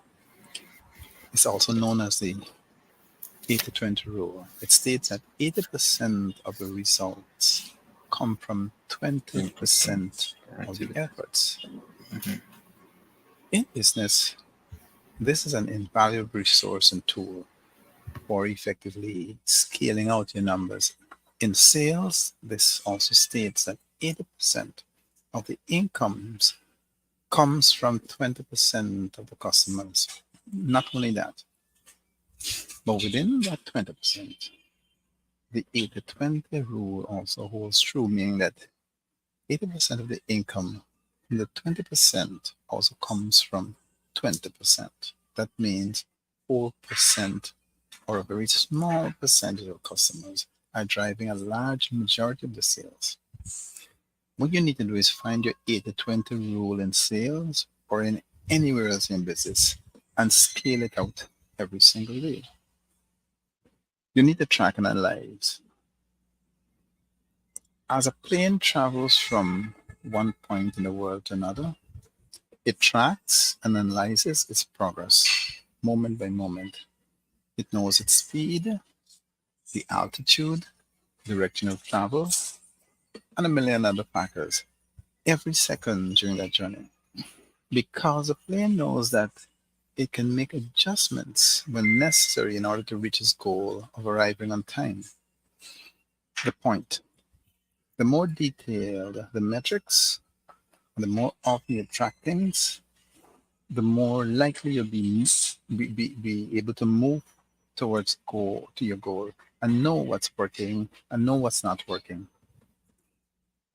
It's also known as the 80-20 rule. It states that 80% of the results come from 20% 20% of the activity. efforts. Mhm. In business, this is an invaluable resource and tool for effectively scaling out your numbers. In sales, this also states that 80% of the incomes comes from 20% of the customers. Not only that, but within that 20%, the 80-20 rule also holds true, meaning that 80% of the income from the 20% also comes from 20%. That means 4% or a very small percentage of customers are driving a large majority of the sales. What you need to do is find your 80-20 rule in sales or in anywhere else in business and scale it out every single day. You need to track and analyze. As a plane travels from one point in the world to another, it tracks and analyzes its progress moment by moment. It knows its speed, the altitude, direction of travel, and a million other factors every second during that journey. Because the plane knows that it can make adjustments when necessary in order to reach its goal of arriving on time. The point: the more detailed the metrics, and the more often you track things, the more likely you'll be able to move towards goal to your goal and know what's working and know what's not working.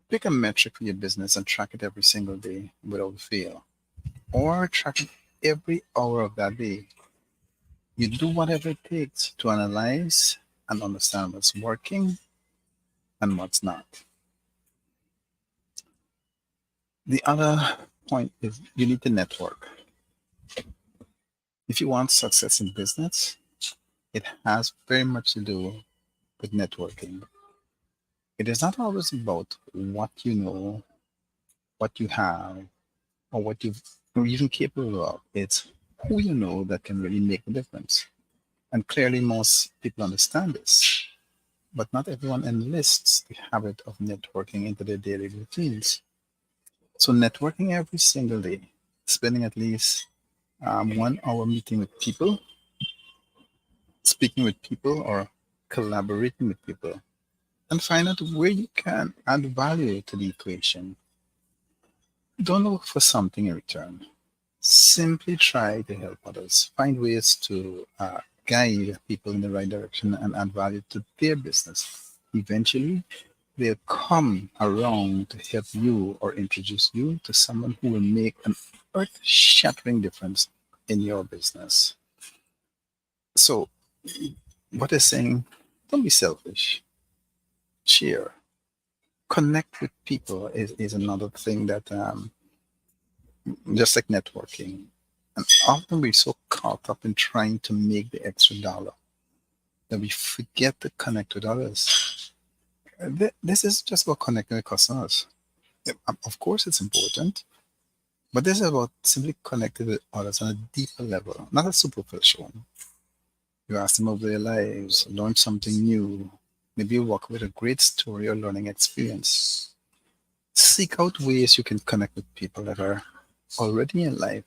Pick a metric for your business and track it every single day without fail, or track it every hour of that day. You do whatever it takes to analyze and understand what's working and what's not. The other point is you need to network. If you want success in business, it has very much to do with networking. It is not always about what you know, what you have, or what you're even capable of. It's who you know that can really make a difference. And clearly, most people understand this, but not everyone enlists the habit of networking into their daily routines. So, networking every single day, spending at least 1 hour meeting with people, speaking with people, or collaborating with people, and find out where you can add value to the equation. Don't look for something in return. Simply try to help others, find ways to guide people in the right direction and add value to their business. Eventually, they'll come around to help you or introduce you to someone who will make an earth shattering difference in your business. So, what is saying? Don't be selfish. Share. Connect with people is another thing that, just like networking, and often we're so caught up in trying to make the extra dollar that we forget to connect with others. This is just about connecting with customers. Of course, it's important, but this is about simply connecting with others on a deeper level, not a superficial one. You ask them over their lives, learn something new. Maybe you walk with a great story or learning experience. Seek out ways you can connect with people that are already in life,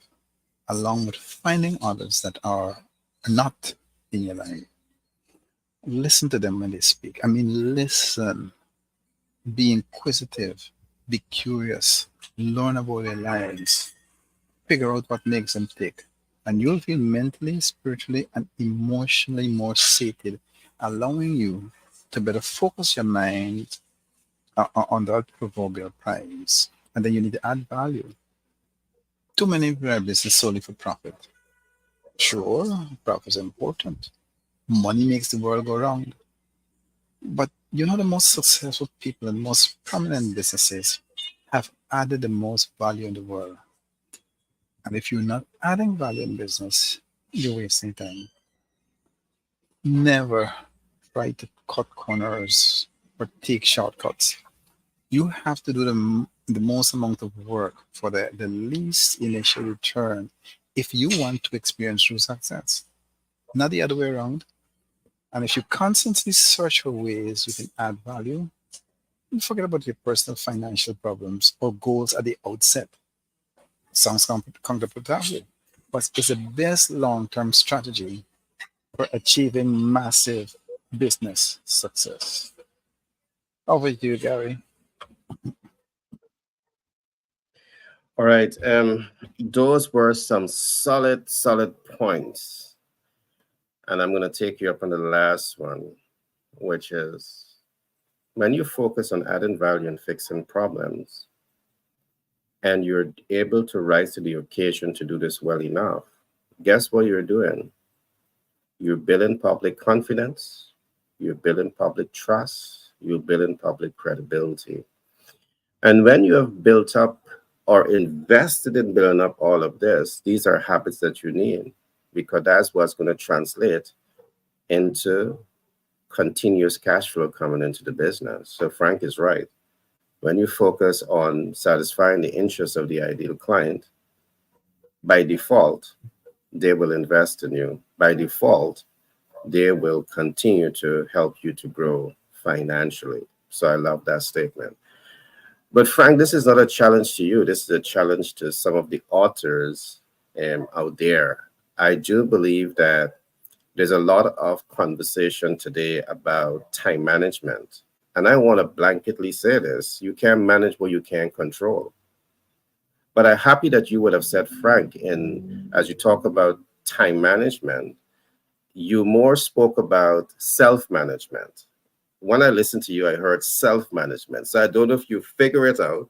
along with finding others that are not in your life. Listen to them when they speak. I mean, listen, be inquisitive, be curious, learn about their lives, figure out what makes them tick. And you'll feel mentally, spiritually, and emotionally more sated, allowing you to better focus your mind on that proverbial prize. And then you need to add value. Too many run business solely for profit. Sure, profit is important. Money makes the world go round. But the most successful people and most prominent businesses have added the most value in the world. And if you're not adding value in business, you're wasting time. Never try to cut corners or take shortcuts. You have to do the most amount of work for the least initial return if you want to experience true success, not the other way around. And if you constantly search for ways you can add value, you forget about your personal financial problems or goals at the outset. Sounds counterproductive, but it's the best long term strategy for achieving massive business success. Over to you, Gary. All right. Those were some solid points. And I'm going to take you up on the last one, which is when you focus on adding value and fixing problems, and you're able to rise to the occasion to do this well enough, guess what you're doing? You're building public confidence, you're building public trust, you're building public credibility. And when you have built up or invested in building up all of this, these are habits that you need, because that's what's going to translate into continuous cash flow coming into the business. So Frank is right. When you focus on satisfying the interests of the ideal client, by default, they will invest in you. By default, they will continue to help you to grow financially. So I love that statement. But Frank, this is not a challenge to you. This is a challenge to some of the authors out there. I do believe that there's a lot of conversation today about time management. And I want to blanketly say this: you can't manage what you can't control. But I'm happy that you would have said, Frank, in as you talk about time management, you more spoke about self-management. When I listened to you, I heard self-management. So I don't know if you figure it out,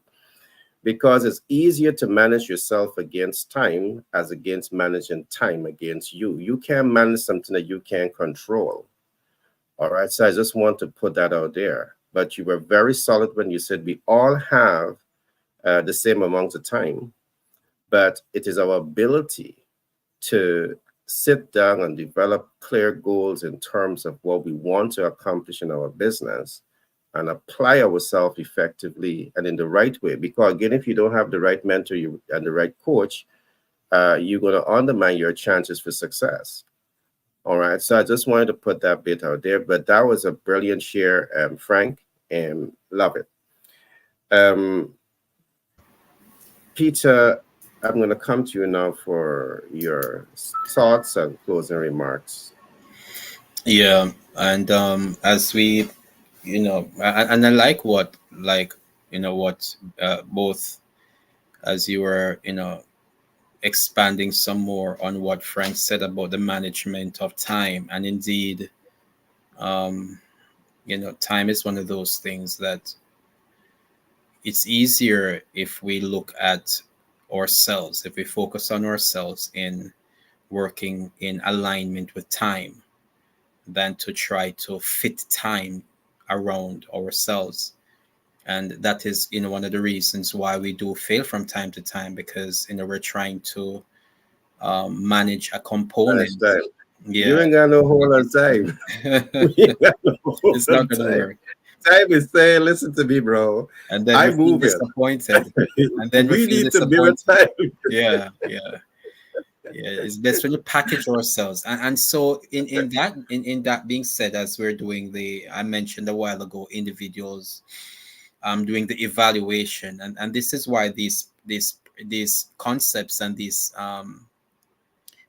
because it's easier to manage yourself against time as against managing time against you. You can't manage something that you can't control. All right. So I just want to put that out there. But you were very solid when you said we all have the same amount of time, but it is our ability to sit down and develop clear goals in terms of what we want to accomplish in our business and apply ourselves effectively and in the right way. Because again, if you don't have the right mentor and the right coach, you're going to undermine your chances for success. All right. So I just wanted to put that bit out there, but that was a brilliant share, Frank, and love it. Peter, I'm going to come to you now for your thoughts and closing remarks. Yeah, and as we, and I like what both, as you were, expanding some more on what Frank said about the management of time, and indeed, um, time is one of those things that it's easier if we look at ourselves, if we focus on ourselves in working in alignment with time, than to try to fit time around ourselves. And that is one of the reasons why we do fail from time to time, because we're trying to manage a component. You ain't got no whole lot of time. It's not gonna work. Time is saying, listen to me, bro. And then I we feel move it. disappointed. And then we we feel need to build disappointed. time. Yeah. It's best when you package ourselves. And so in that being said, as we're doing I mentioned a while ago, individuals doing the evaluation, and this is why these concepts and these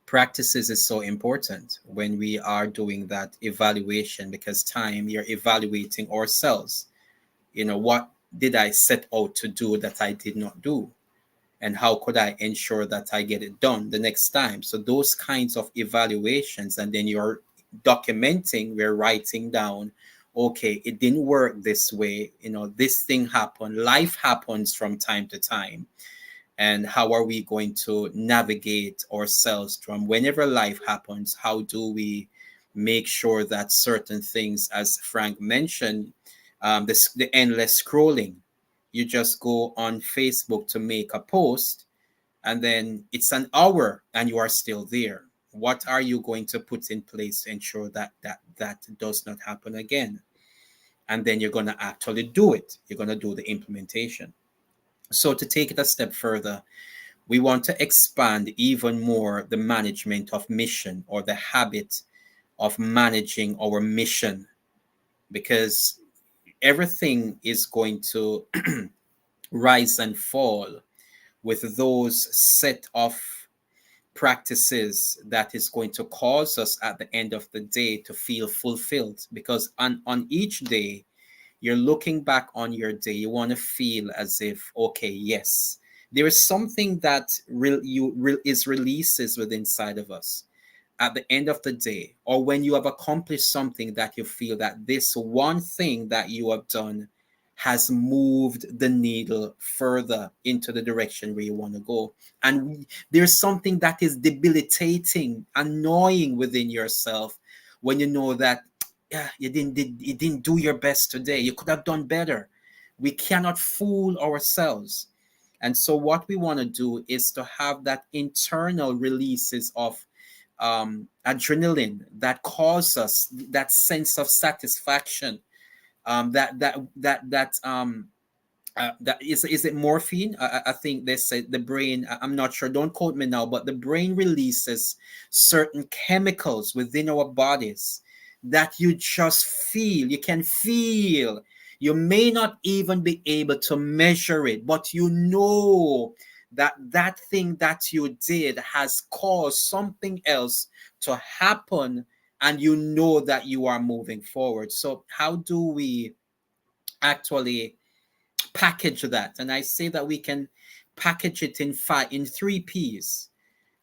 practices is so important when we are doing that evaluation, because time, you're evaluating ourselves. What did I set out to do that I did not do, and how could I ensure that I get it done the next time? So those kinds of evaluations, and then you're documenting, we're writing down okay, it didn't work this way. This thing happened. Life happens from time to time. And how are we going to navigate ourselves from whenever life happens? How do we make sure that certain things, as Frank mentioned, the endless scrolling, you just go on Facebook to make a post, and then it's an hour and you are still there. What are you going to put in place to ensure that does not happen again? And then you're going to actually do it. You're going to do the implementation. So to take it a step further, we want to expand even more the management of mission, or the habit of managing our mission, because everything is going to rise and fall with those set of practices that is going to cause us at the end of the day to feel fulfilled. Because on each day, you're looking back on your day, you want to feel as if, okay, yes, there is something that is releases within inside of us at the end of the day, or when you have accomplished something that you feel that this one thing that you have done has moved the needle further into the direction where you want to go. And there's something that is debilitating, annoying within yourself when you know that, yeah, you didn't do your best today. You could have done better. We cannot fool ourselves. And so what we want to do is to have that internal releases of adrenaline that cause us that sense of satisfaction, that is it morphine? I think they say the brain, I'm not sure, don't quote me now, but the brain releases certain chemicals within our bodies that you just feel, you can feel. You may not even be able to measure it, but you know that that thing that you did has caused something else to happen, and you know that you are moving forward. So how do we actually package that? And I say that we can package it in 3 P's.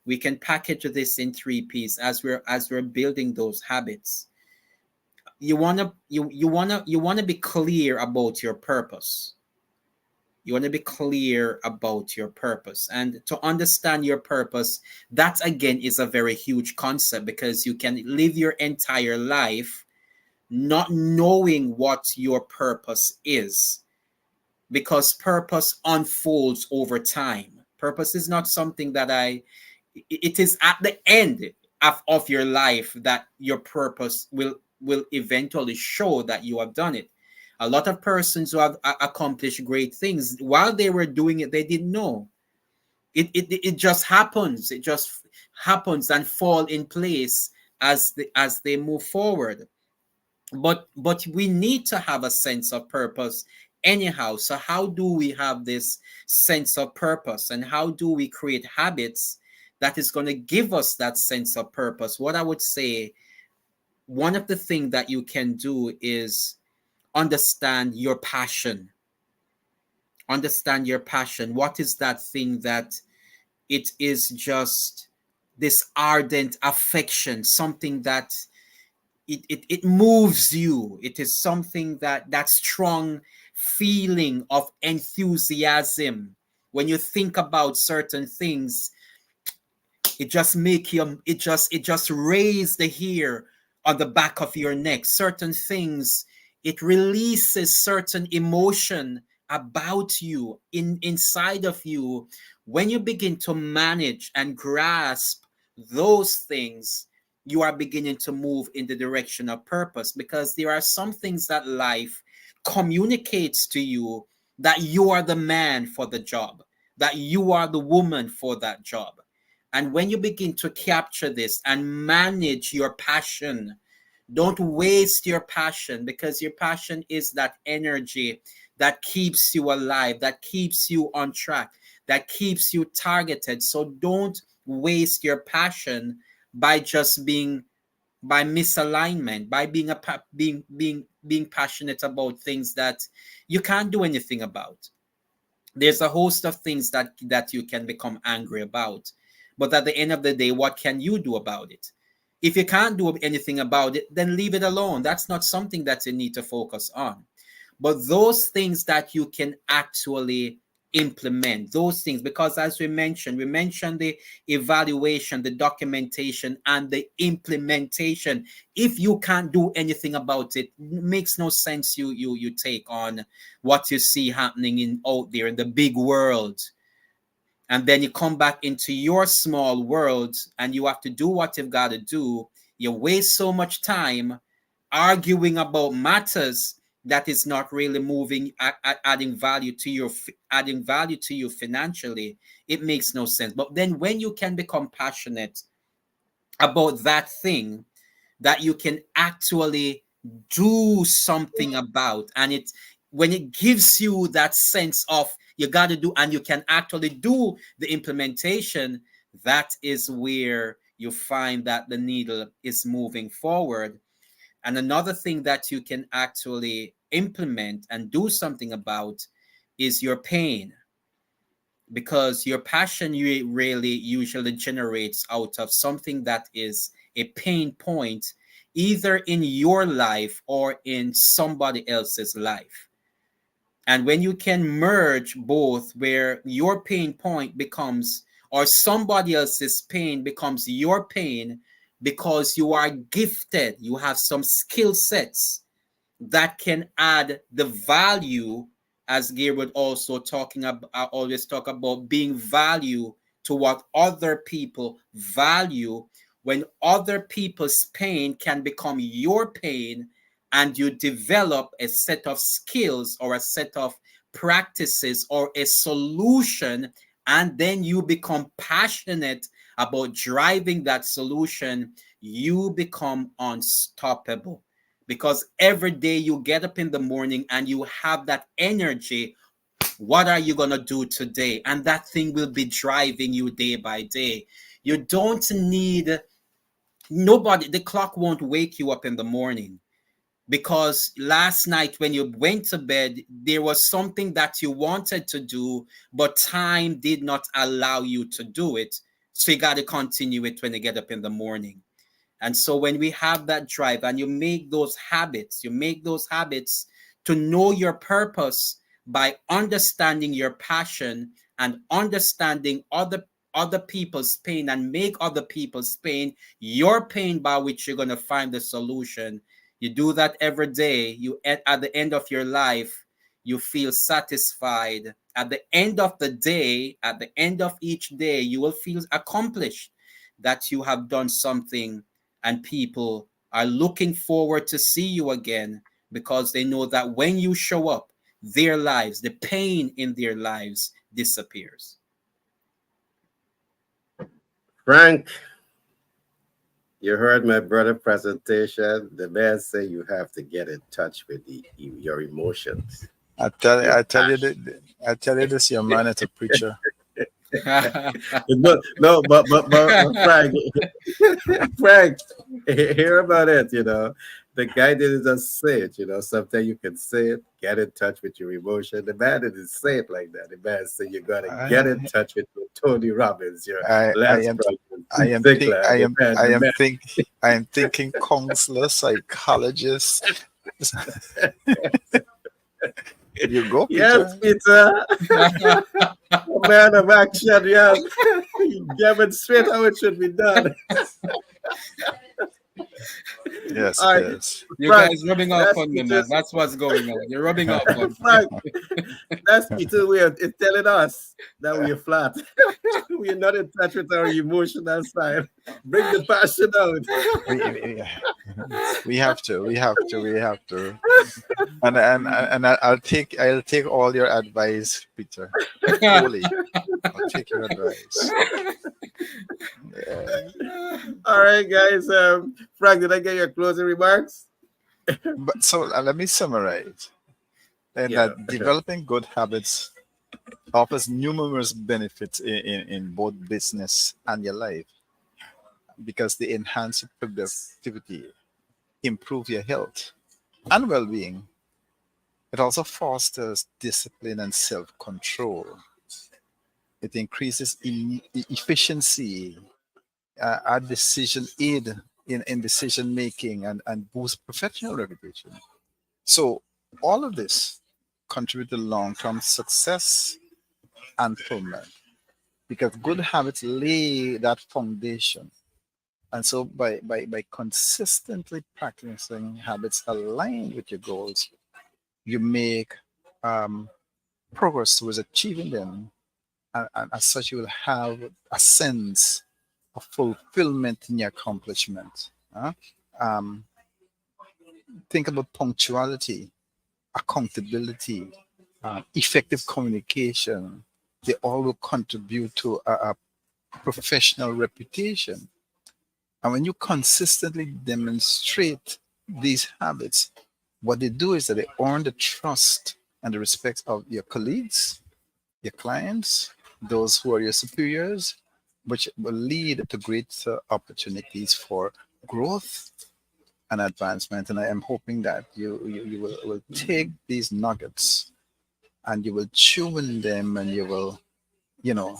We can package this in 3 P's as we're building those habits. You wanna be clear about your purpose. You want to be clear about your purpose. And to understand your purpose, that again is a very huge concept, because you can live your entire life not knowing what your purpose is, because purpose unfolds over time. Purpose is not something that it is at the end of your life that your purpose will eventually show that you have done it. A lot of persons who have accomplished great things, while they were doing it, they didn't know. It just happens. It just happens and fall in place as they move forward. But we need to have a sense of purpose anyhow. So how do we have this sense of purpose, and how do we create habits that is going to give us that sense of purpose? What I would say, one of the things that you can do is understand your passion. Understand your passion. What is that thing that it is just this ardent affection, something that it moves you. It is something that strong feeling of enthusiasm. When you think about certain things, it just make you, it just raise the hair on the back of your neck. Certain things, it releases certain emotion about you, inside of you. When you begin to manage and grasp those things, you are beginning to move in the direction of purpose, because there are some things that life communicates to you, that you are the man for the job, that you are the woman for that job. And when you begin to capture this and manage your passion, don't waste your passion, because your passion is that energy that keeps you alive, that keeps you on track, that keeps you targeted. So don't waste your passion by just being, by misalignment, by being passionate about things that you can't do anything about. There's a host of things that you can become angry about, but at the end of the day, what can you do about it? If you can't do anything about it, then leave it alone. That's not something that you need to focus on. But those things that you can actually implement, those things, because as we mentioned the evaluation, the documentation, and the implementation. If you can't do anything about it, makes no sense you take on what you see happening in out there in the big world, and then you come back into your small world and you have to do what you've got to do. You waste so much time arguing about matters that is not really moving, adding value to you financially. It makes no sense. But then when you can become passionate about that thing that you can actually do something about, and it when it gives you that sense of you got to do and you can actually do the implementation, that is where you find that the needle is moving forward. And another thing that you can actually implement and do something about is your pain, because your passion you really usually generates out of something that is a pain point, either in your life or in somebody else's life. And when you can merge both, where your pain point becomes, or somebody else's pain becomes your pain, because you are gifted, you have some skill sets that can add the value, as Gabriel also talking about, I always talk about being value to what other people value. When other people's pain can become your pain, and you develop a set of skills or a set of practices or a solution, and then you become passionate about driving that solution, you become unstoppable. Because every day you get up in the morning and you have that energy, what are you going to do today? And that thing will be driving you day by day. You don't need nobody, the clock won't wake you up in the morning, because last night when you went to bed, there was something that you wanted to do, but time did not allow you to do it. So you got to continue it when you get up in the morning. And so when we have that drive and you make those habits to know your purpose by understanding your passion and understanding other people's pain, and make other people's pain your pain by which you're going to find the solution. You do that every day. You at the end of your life, you feel satisfied. At the end of the day, at the end of each day, you will feel accomplished, that you have done something, and people are looking forward to see you again, because they know that when you show up, their lives, the pain in their lives disappears. Frank, you heard my brother presentation. The man say you have to get in touch with your emotions, your passion. I tell you this, your man is a preacher. No, but Frank, Frank, hear about it. The guy didn't just say it. Sometimes you can say it, get in touch with your emotion. The man didn't say it like that. The man said you gotta get in I, touch with your Tony Robbins, your I Lance am, Brothers, I Steve am think, Ziegler. I am thinking counselor, psychologist. You go, Yes, Peter. Peter, a man of action. Yes, you demonstrate how it should be done. Yes, All right, yes. You Frank, guys rubbing off that's on me, man. Peter's. That's what's going on. You're rubbing off on me. Frank, that's Peter. It's telling us that we're flat. We're not in touch with our emotional side. Bring the passion out. we, we have to. And I'll take all your advice, Peter. Wholly, I'll take your advice. Yeah. All right, guys. Frank, did I get your closing remarks? But so let me summarize. And Yeah. that developing good habits offers numerous benefits in both business and your life, because they enhance your productivity, improve your health and well-being. It also fosters discipline and self-control. It increases efficiency, our decision aid in decision making and boost professional reputation. So all of this contribute to long-term success and fulfillment because good habits lay that foundation. And so by consistently practicing habits aligned with your goals, you make um, progress towards achieving them. And as such, you will have a sense of fulfillment in your accomplishment. Um, think about punctuality, accountability, effective communication. They all will contribute to a professional reputation. And when you consistently demonstrate these habits, what they do is that they earn the trust and the respect of your colleagues, your clients, those who are your superiors, which will lead to greater opportunities for growth and advancement. And I am hoping that you will take these nuggets and you will chew in them and you will, you know,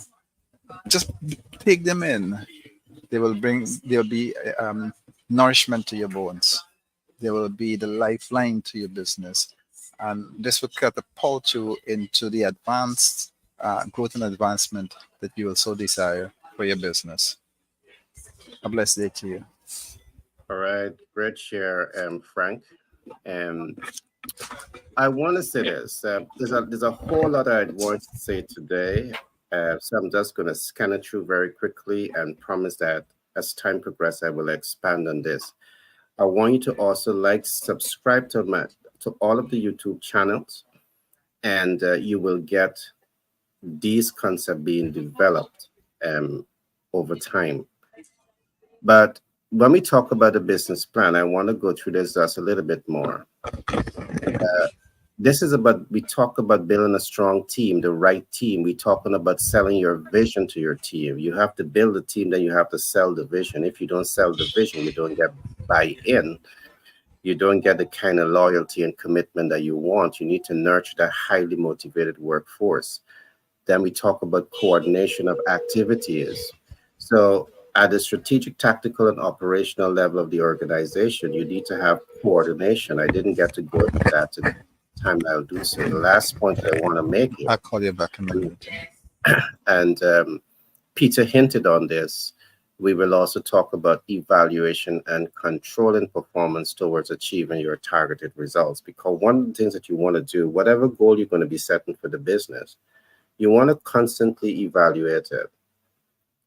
just take them in. They will be nourishment to your bones. They will be the lifeline to your business. And this will catapult you into the advanced growth and advancement that you will so desire for your business. A blessed day to you. All right, great share, Frank. And I want to say this. There's a whole lot I'd want to say today. So I'm just going to scan it through very quickly and promise that as time progresses, I will expand on this. I want you to also like, subscribe to all of the YouTube channels, and you will get these concepts being developed over time. But when we talk about a business plan, I want to go through this just a little bit more. This is about, we talk about building a strong team, the right team. We're talking about selling your vision to your team. You have to build a team, then you have to sell the vision. If you don't sell the vision, you don't get buy-in. You don't get the kind of loyalty and commitment that you want. You need to nurture that highly motivated workforce. Then we talk about coordination of activities. So at the strategic, tactical, and operational level of the organization, you need to have coordination. I didn't get to go into that today. Time I'll do so. The last point that I want to make here, I'll call you back in a minute. and Peter hinted on this, we will also talk about evaluation and controlling performance towards achieving your targeted results. Because one of the things that you want to do, whatever goal you're going to be setting for the business, you want to constantly evaluate it.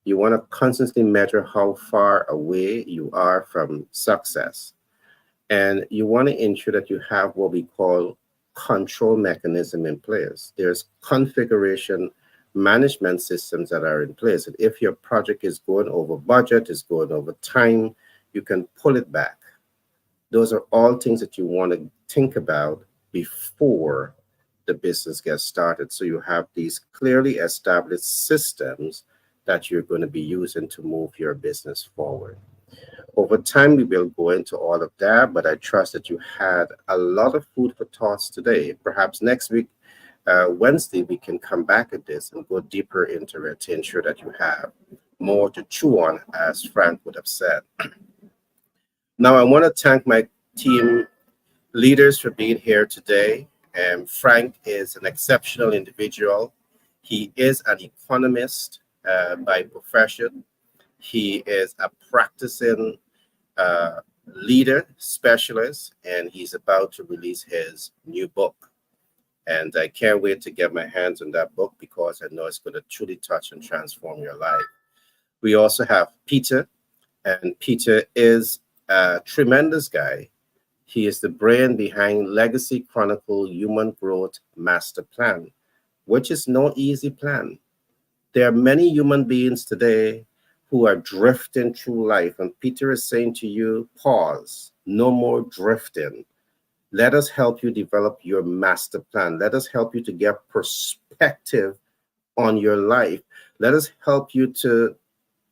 You want to constantly measure how far away you are from success. And you want to ensure that you have what we call control mechanism in place. There's configuration management systems that are in place. And if your project is going over budget, is going over time, you can pull it back. Those are all things that you want to think about before the business gets started. So you have these clearly established systems that you're going to be using to move your business forward. Over time, we will go into all of that, but I trust that you had a lot of food for thoughts today. Perhaps next week, Wednesday, we can come back at this and go deeper into it to ensure that you have more to chew on, as Frank would have said. Now, I want to thank my team leaders for being here today. Frank is an exceptional individual. He is an economist by profession. He is a practicing leader specialist, and he's about to release his new book. And I can't wait to get my hands on that book because I know it's going to truly touch and transform your life. We also have Peter, and Peter is a tremendous guy. He is the brain behind Legacy Chronicle Human Growth Master Plan, which is no easy plan. There are many human beings today who are drifting through life, and Peter is saying to you, pause, no more drifting. Let us help you develop your master plan. Let us help you to get perspective on your life. Let us help you to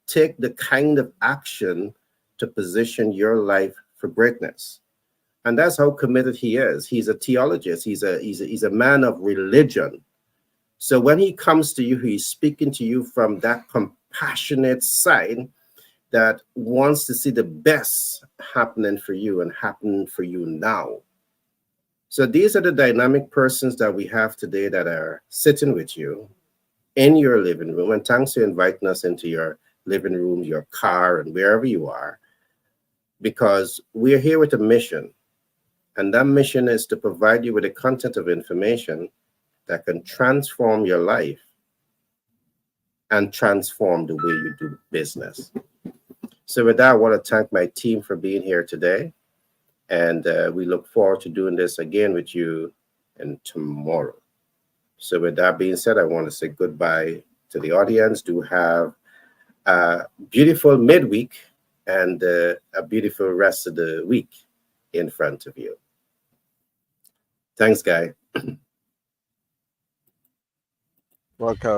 take the kind of action to position your life for greatness. And that's how committed he is. He's a theologist. He's a man of religion. So when he comes to you, he's speaking to you from that compassionate side that wants to see the best happening for you and happen for you now. So these are the dynamic persons that we have today that are sitting with you in your living room. And thanks for inviting us into your living room, your car, and wherever you are, because we're here with a mission. And that mission is to provide you with the content of information that can transform your life and transform the way you do business. So with that, I want to thank my team for being here today. And we look forward to doing this again with you and tomorrow. So with that being said, I want to say goodbye to the audience. Do have a beautiful midweek and a beautiful rest of the week in front of you. Thanks, guy. Welcome.